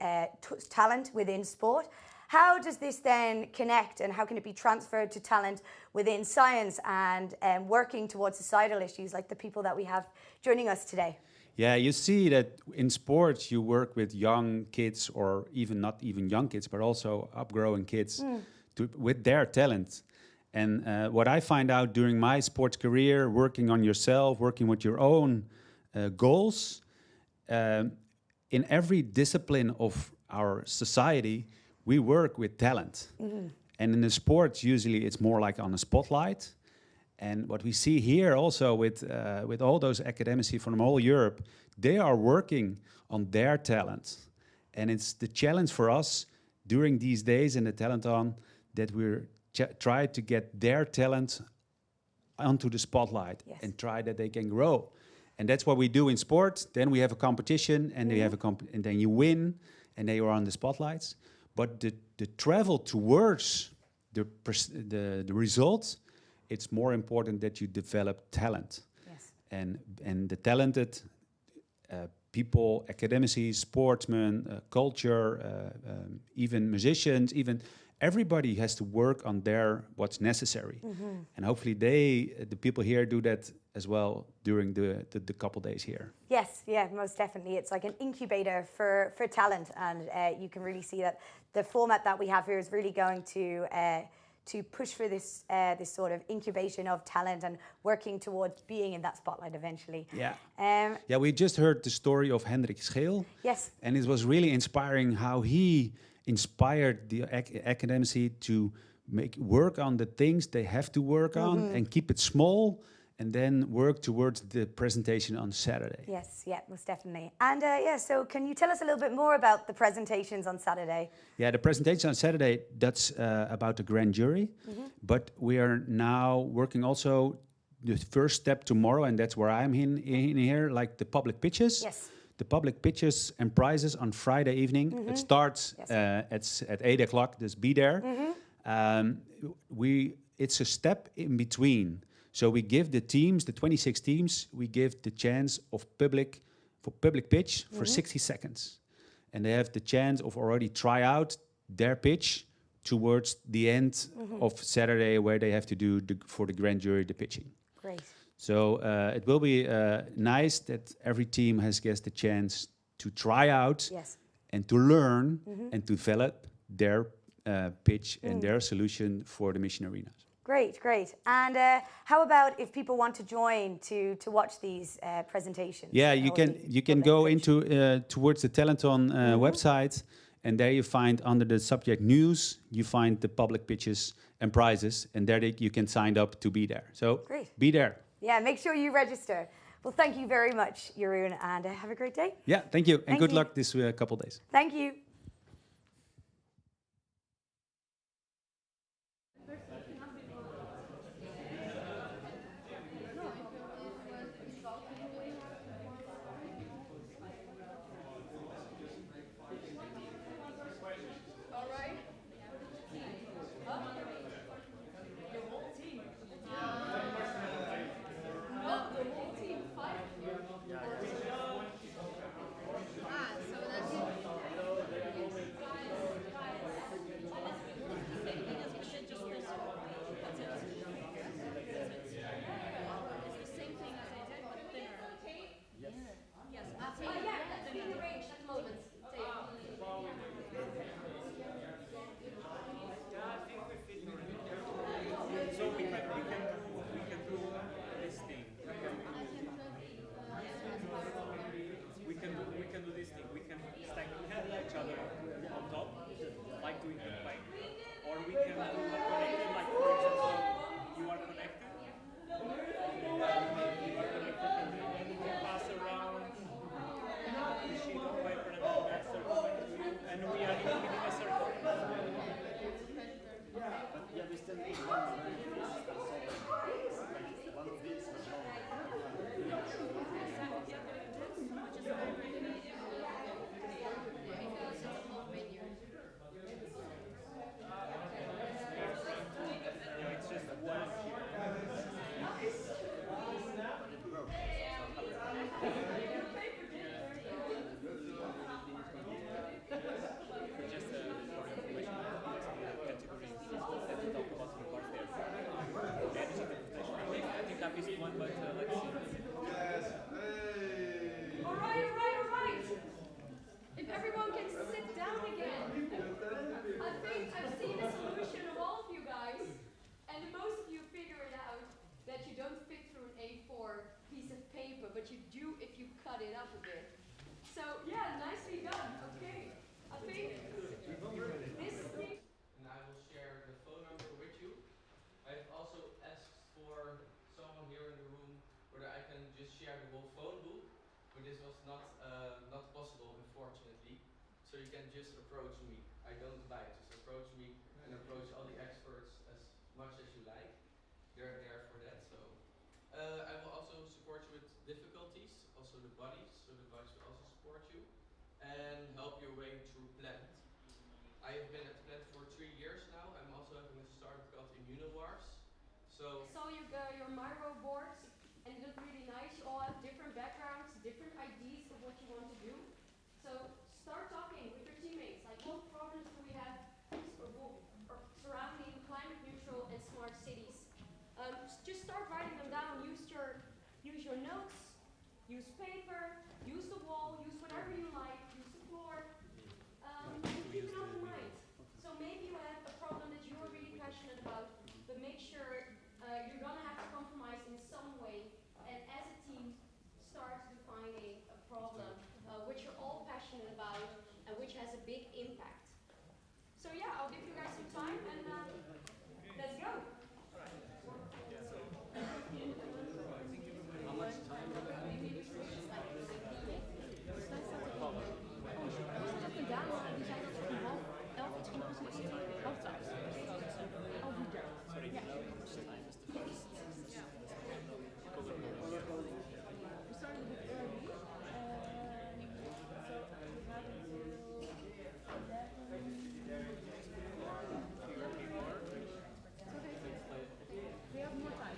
talent within sport. How does this then connect and how can it be transferred to talent within science and working towards societal issues like the people that we have joining us today? Yeah, you see that in sports you work with young kids, or even not even young kids, but also upgrowing kids with their talent. And what I find out during my sports career, working on yourself, working with your own goals, in every discipline of our society, we work with talent. And in the sports, usually it's more like on a spotlight. And what we see here also with all those academics from all Europe, they are working on their talent. And it's the challenge for us during these days in the TalentOn that we're try to get their talent onto the spotlight and try that they can grow. And that's what we do in sports. Then we have a competition and they have and then you win and they are on the spotlights. But the travel towards the results, it's more important that you develop talent. Yes. And the talented people, academics, sportsmen, culture, even musicians, even everybody has to work on what's necessary. And hopefully the people here do that as well during the couple days here. Yes, yeah, most definitely. It's like an incubator for talent, and you can really see that the format that we have here is really going to push for this this sort of incubation of talent and working towards being in that spotlight eventually. Yeah. Yeah, we just heard the story of Hendrik Scheel. Yes. And it was really inspiring how he inspired the academics to work on the things they have to work on and keep it small, and then work towards the presentation on Saturday. Yes, yeah, most definitely. And so can you tell us a little bit more about the presentations on Saturday? Yeah, the presentation on Saturday, that's about the grand jury. But we are now working also the first step tomorrow, and that's where I'm in here, like the public pitches. Yes. The public pitches and prizes on Friday evening. It starts at 8 o'clock, just be there. It's a step in between. So we give the teams, the 26 teams, we give the chance of public pitch for 60 seconds. And they have the chance of already try out their pitch towards the end of Saturday, where they have to do for the grand jury the pitching. Great. So it will be nice that every team has the chance to try out and to learn and to develop their pitch and their solution for the mission arenas. Great, great. And how about if people want to join to watch these presentations? Yeah, you can go into towards the TalentOn website, and there you find under the subject news, you find the public pitches and prizes, and there you can sign up to be there. So be there. Yeah, make sure you register. Well, thank you very much, Jeroen, and have a great day. Yeah, thank you, and good luck this couple days. Thank you. out a bit. So yeah, nicely done. Okay, I think this. And I will share the phone number with you. I've also asked for someone here in the room whether I can just share the whole phone book, but this was not possible, unfortunately. So you can just approach me. I don't bite, just approach me and approach all the experts as much as you like. They're there for that. So I will also support you with difficulties, also the bodies. So the bodies will also support you and help your way through plant. I have been at Plant for 3 years now. I'm also having a startup called ImmunoWars. So saw your Miro boards and it looked really nice. You all have different backgrounds, different ideas of what you want to do. So start talking with your teammates. Like, what problems do we have surrounding climate neutral and smart cities? Just start writing them down. Use your notes. Use paper. Use the wall. Use whatever you like. Use the floor. Keep an open mind. So maybe you have a problem that you're really passionate about, but make sure you're gonna have to compromise in some way. And as a team, start defining a problem which you're all passionate about and which has a big impact. So yeah, I'll give you guys some time and let's go. How much time do we have? Een dame die zei dat ze om 11 iets ging presenteren. 11:30. 11:30. Sorry, ja. time is the first. We started a bit early. So we have until 11. We have more time.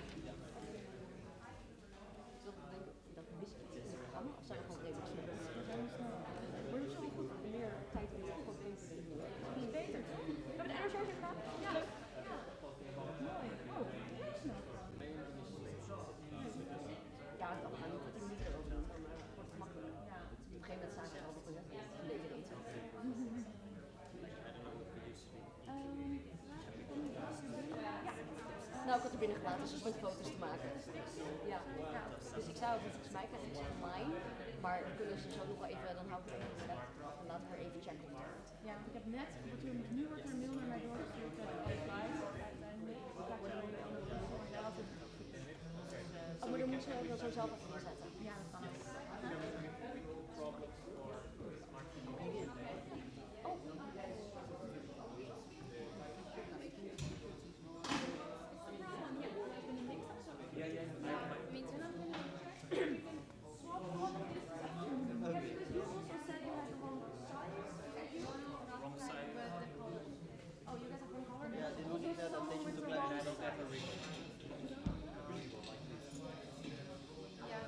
Dat wist ik niet in het programma, of zijn we gewoon redelijk snel? We zijn snel. Maar het is wel goed, meer tijd in het gewoon eens. Die is beter. We hebben de energizer gedaan? Ja. Leuk. Ja. Mooi. Oh, heel snel. Ja, we gaan niet 20 minuten erover doen, dan wordt het makkelijk. Ja. Op een gegeven moment zagen we al dat we een beter eten. Nou, ik had er binnen gelaten, dus met foto's te maken. Ja. Dus ik zou het volgens mij krijgen iets online, maar dan kunnen ze zo nog wel even, dan hou ik het even eraf en laten we even checken of het werkt. Ja, want ik heb net, nu wordt er een mail naar mij doorgestuurd met alle slides. Uiteindelijk ga ik er weer andere Oh, maar dan moet je dat zo zelf even inzetten. Ja, dat kan ook. Oh. Yeah, yeah. Me too. Swap all of this. Yeah, because you also said you had the wrong size. Wrong side. Oh, you guys have wrong color? Yeah, they don't need that adaptation to plan. I don't ever read. Yeah.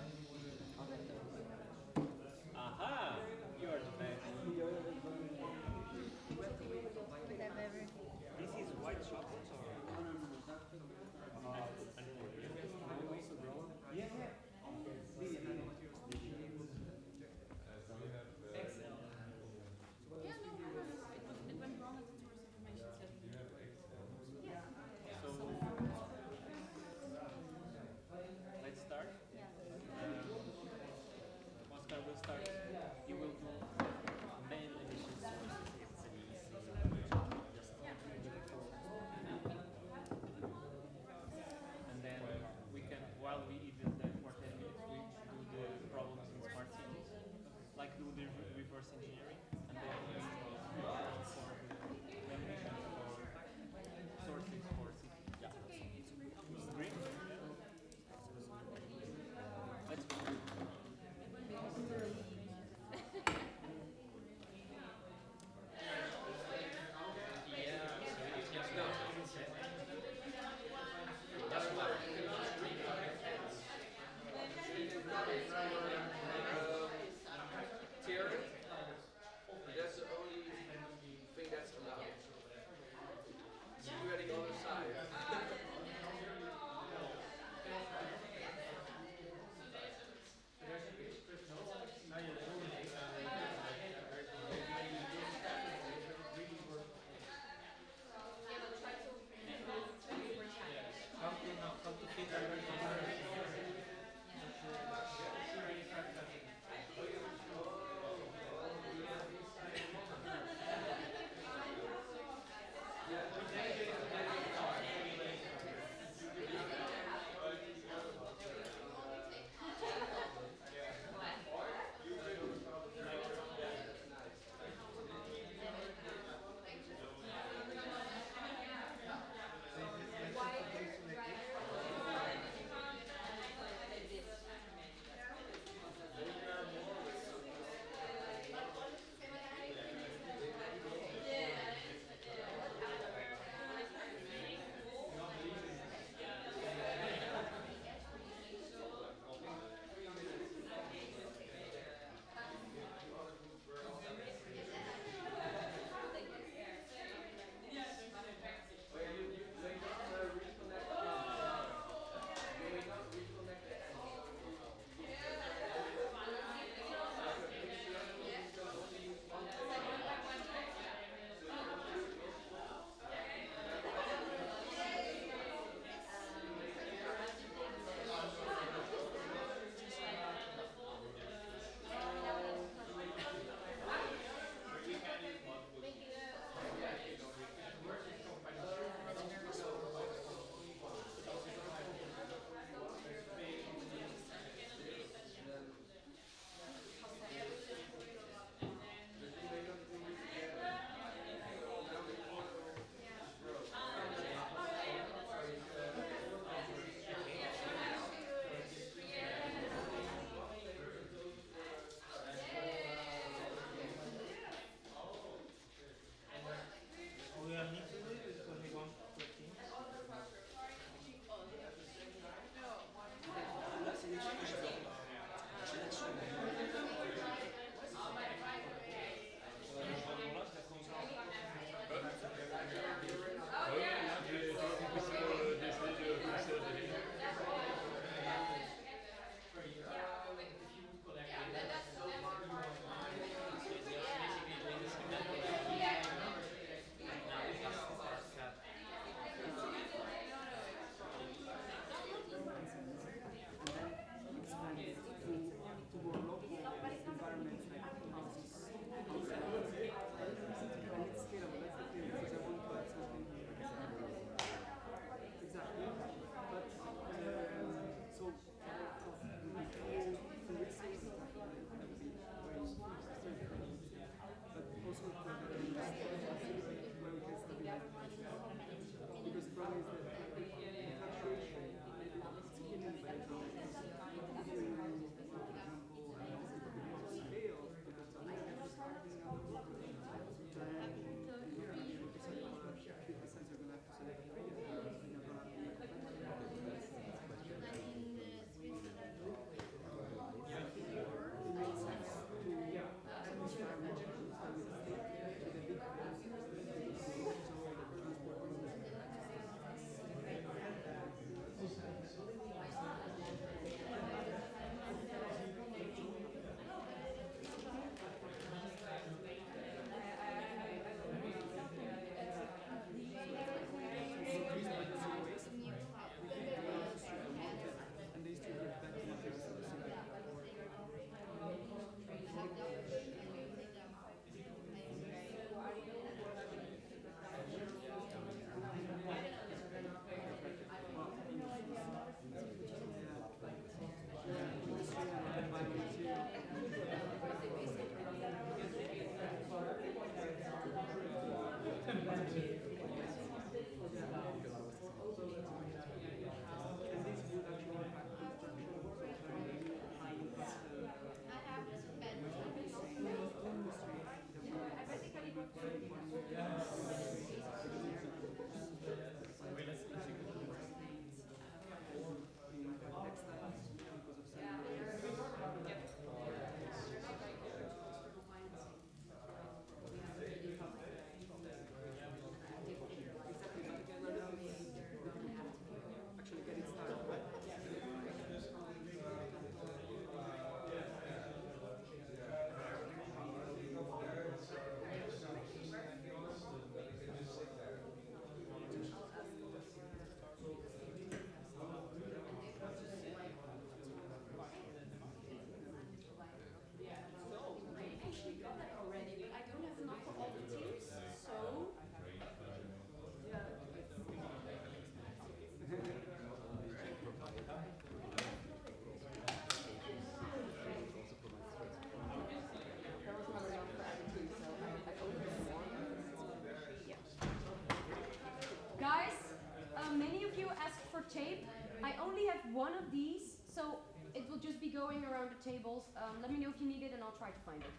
one of these, so it will just be going around the tables. Let me know if you need it and I'll try to find it.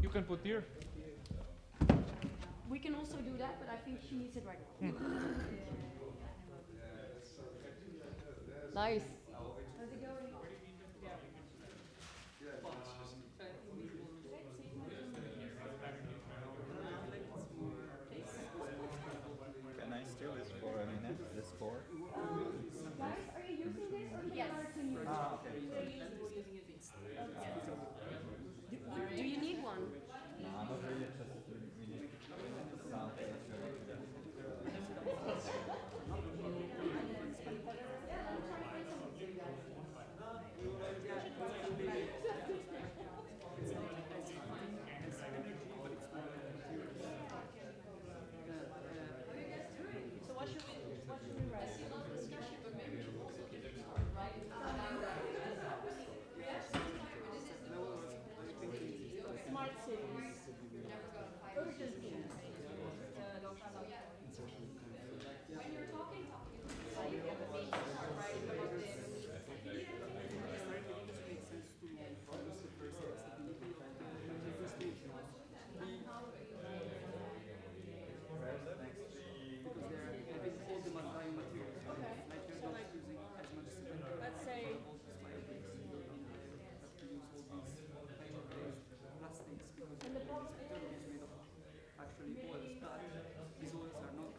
You can put here. We can also do that, but I think she needs it right now. Nice. How's it going? Can I steal this for a minute? This for? Guys, are you using this or do you like to use it? Do you need one? No, I'm not really interested in really sound. So what should we write? I see a lot of discussion, but maybe we should also give it a start, right? Smart cities. Urgent needs. When you're talking, so you have a meeting, start writing about this. Let's say and the problem actually oils, but these oils are not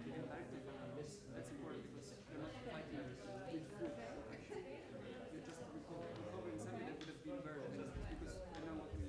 given directly from us. That's important because you're not fighting with food. You're just recovering something that would have been burned because I know what we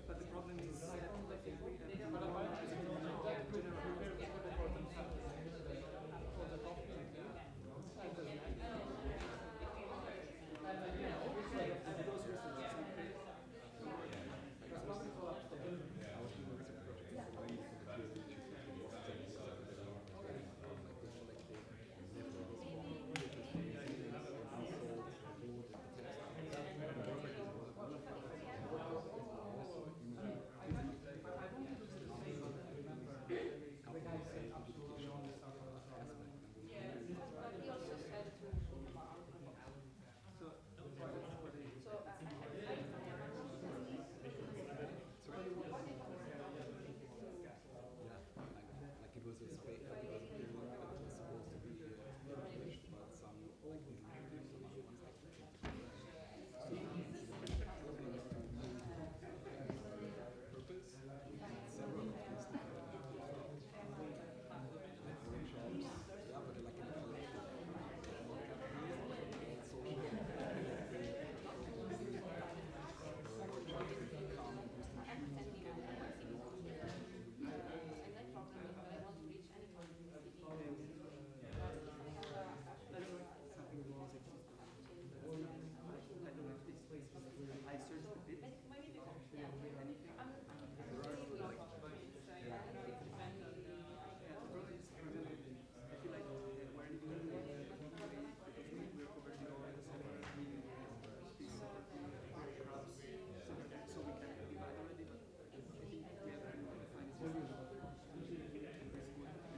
but the problem is that I think we have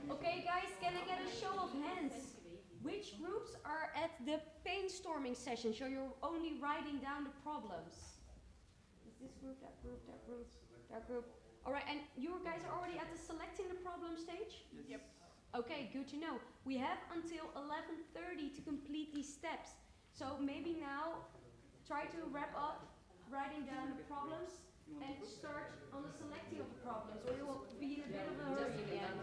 Okay guys, can I get a show of hands? Which groups are at the brainstorming session? So you're only writing down the problems. Is this group, that group, that group, that group? Alright, and you guys are already at the selecting the problem stage? Yep. Okay, good to know. We have until 11:30 to complete these steps. So maybe now try to wrap up writing down the problems and start on the selecting of the problems, or you will be in a bit of a hurry again.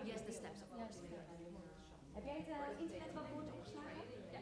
Yes, the steps of course. Heb jij het internetwachtwoord opgeslagen? Ja.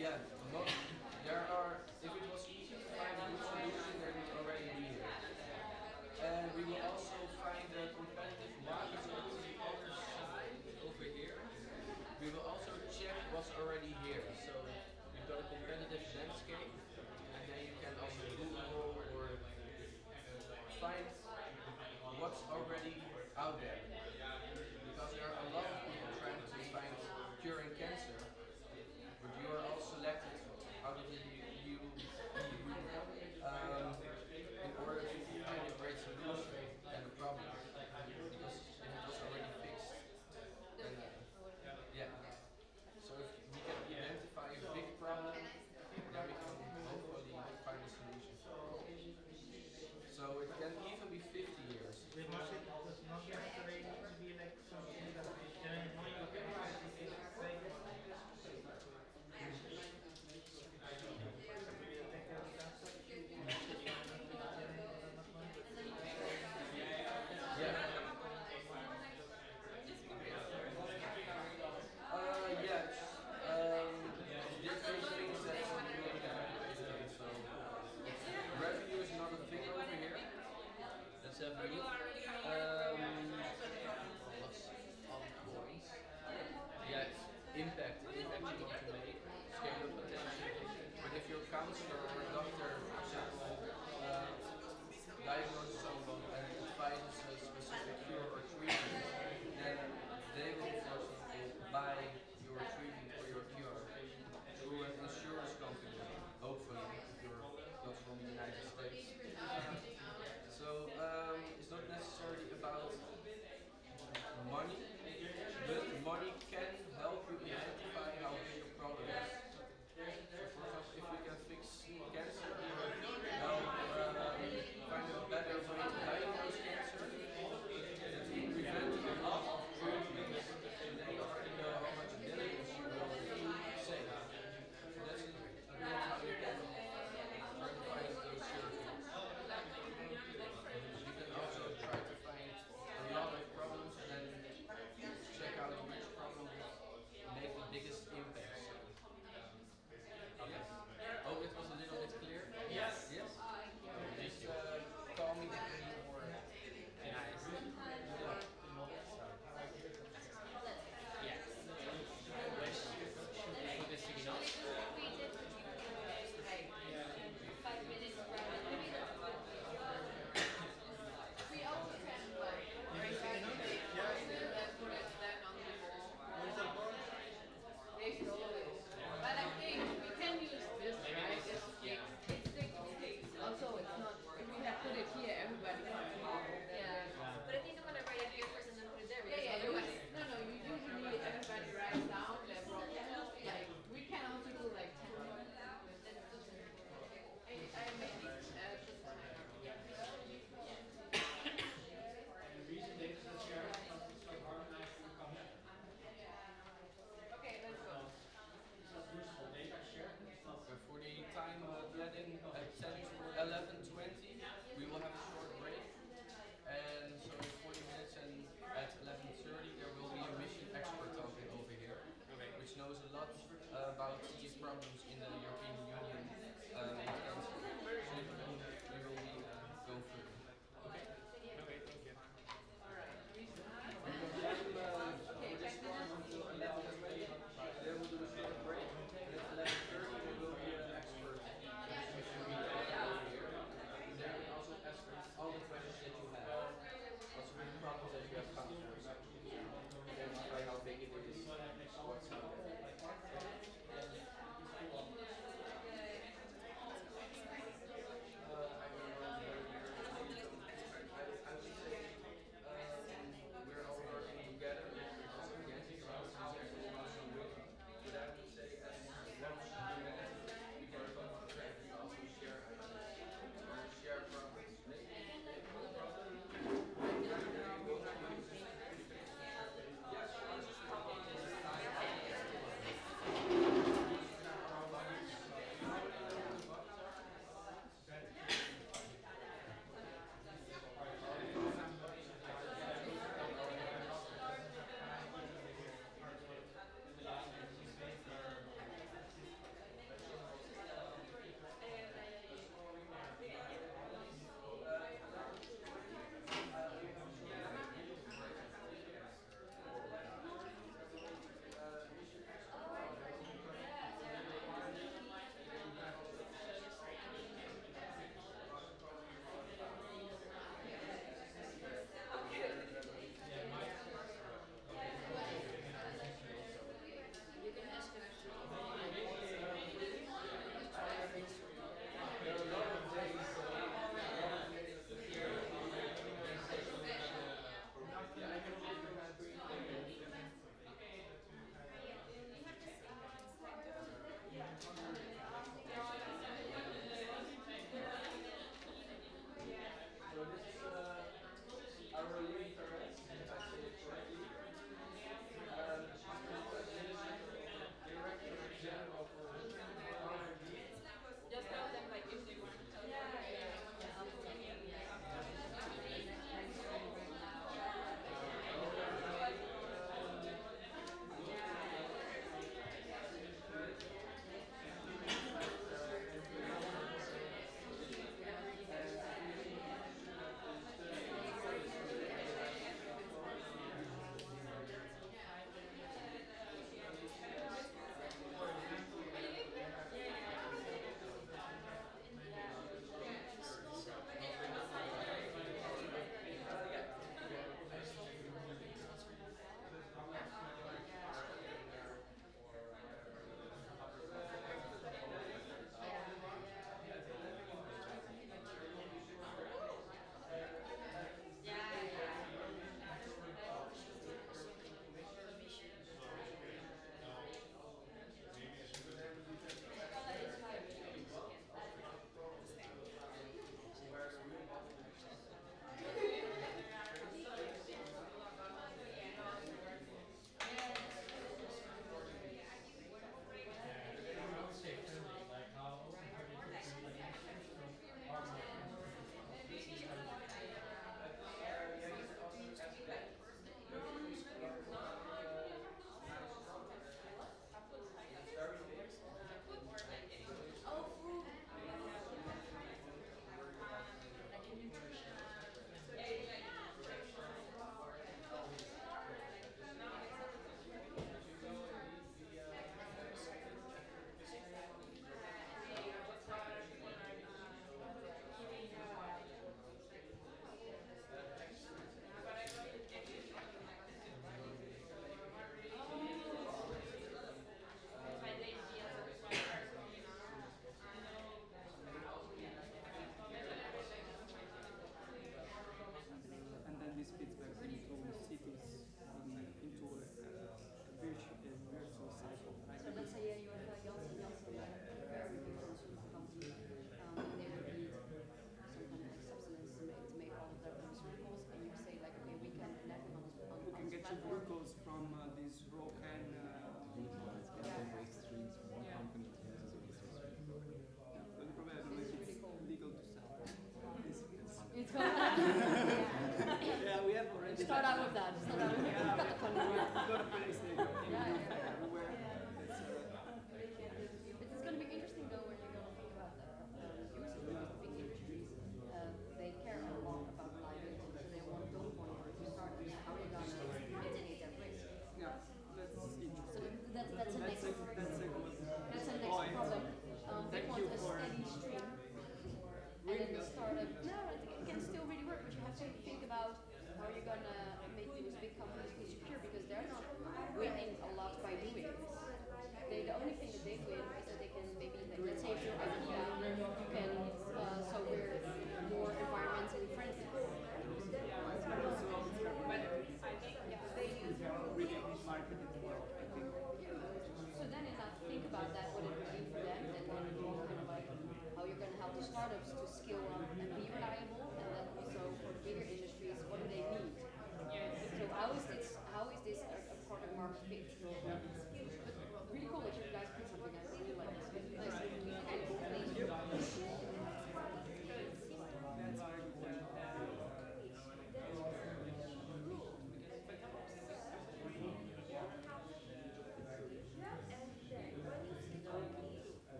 Yeah, there are, if it was easy to find a good solution, there would already be here. And we will also find a competitive market on the other side, over here. We will also check what's already here. So we've got a competitive landscape, and then you can also Google or find what's already out there. Because there are a lot of people trying to find curing cancer, but you are all selected out of the EU in order to find a great solution and a problem. Because if it was already fixed, then yeah. So if we can identify a big problem, then we can hopefully find a solution. So it can even be 50 years. It does not necessarily need to be like something that is generally not different things that so revenue is not a thing over here. Let's have a look. What's on points? Yeah, impact you want to make, scale up potential. But if your counselor or doctor, for example, diagnoses someone and advises a specific cure or treatment, then they will, for example, buy your treatment or your cure through an insurance company, hopefully, if you're not from the United States. So it's not necessarily about money, but money can help you identify how big a problem is. So for example, if we can fix cancer, help find a better way to diagnose cancer, and to prevent a lot of treatments, so they already know how much millions you will save. So that's a bit how you can try to find those surgeons. You can also try to find a lot of problems and then check out which problem will make the biggest impact. Okay. Hope it was a little bit clear. Yes. Yes. Just call me if you need more. Nice. Yeah. Yes. Which should be the signal. Five minutes. We also can put it then on the wall. But I think we can use this, right? It's fixed. Also, it's not, if we have put it here, everybody can see it. Yeah. But I think I'm going to write it here first and then put it there. Yeah, otherwise. No, you usually everybody writes down their problem. Like, we can also do like 10 minutes. I made these Okay, let's go. For the time of Leiden at 11:20, we will have a short break. And so in 40 minutes and at 11:30 there will be a mission expert talking over here, which knows a lot about these problems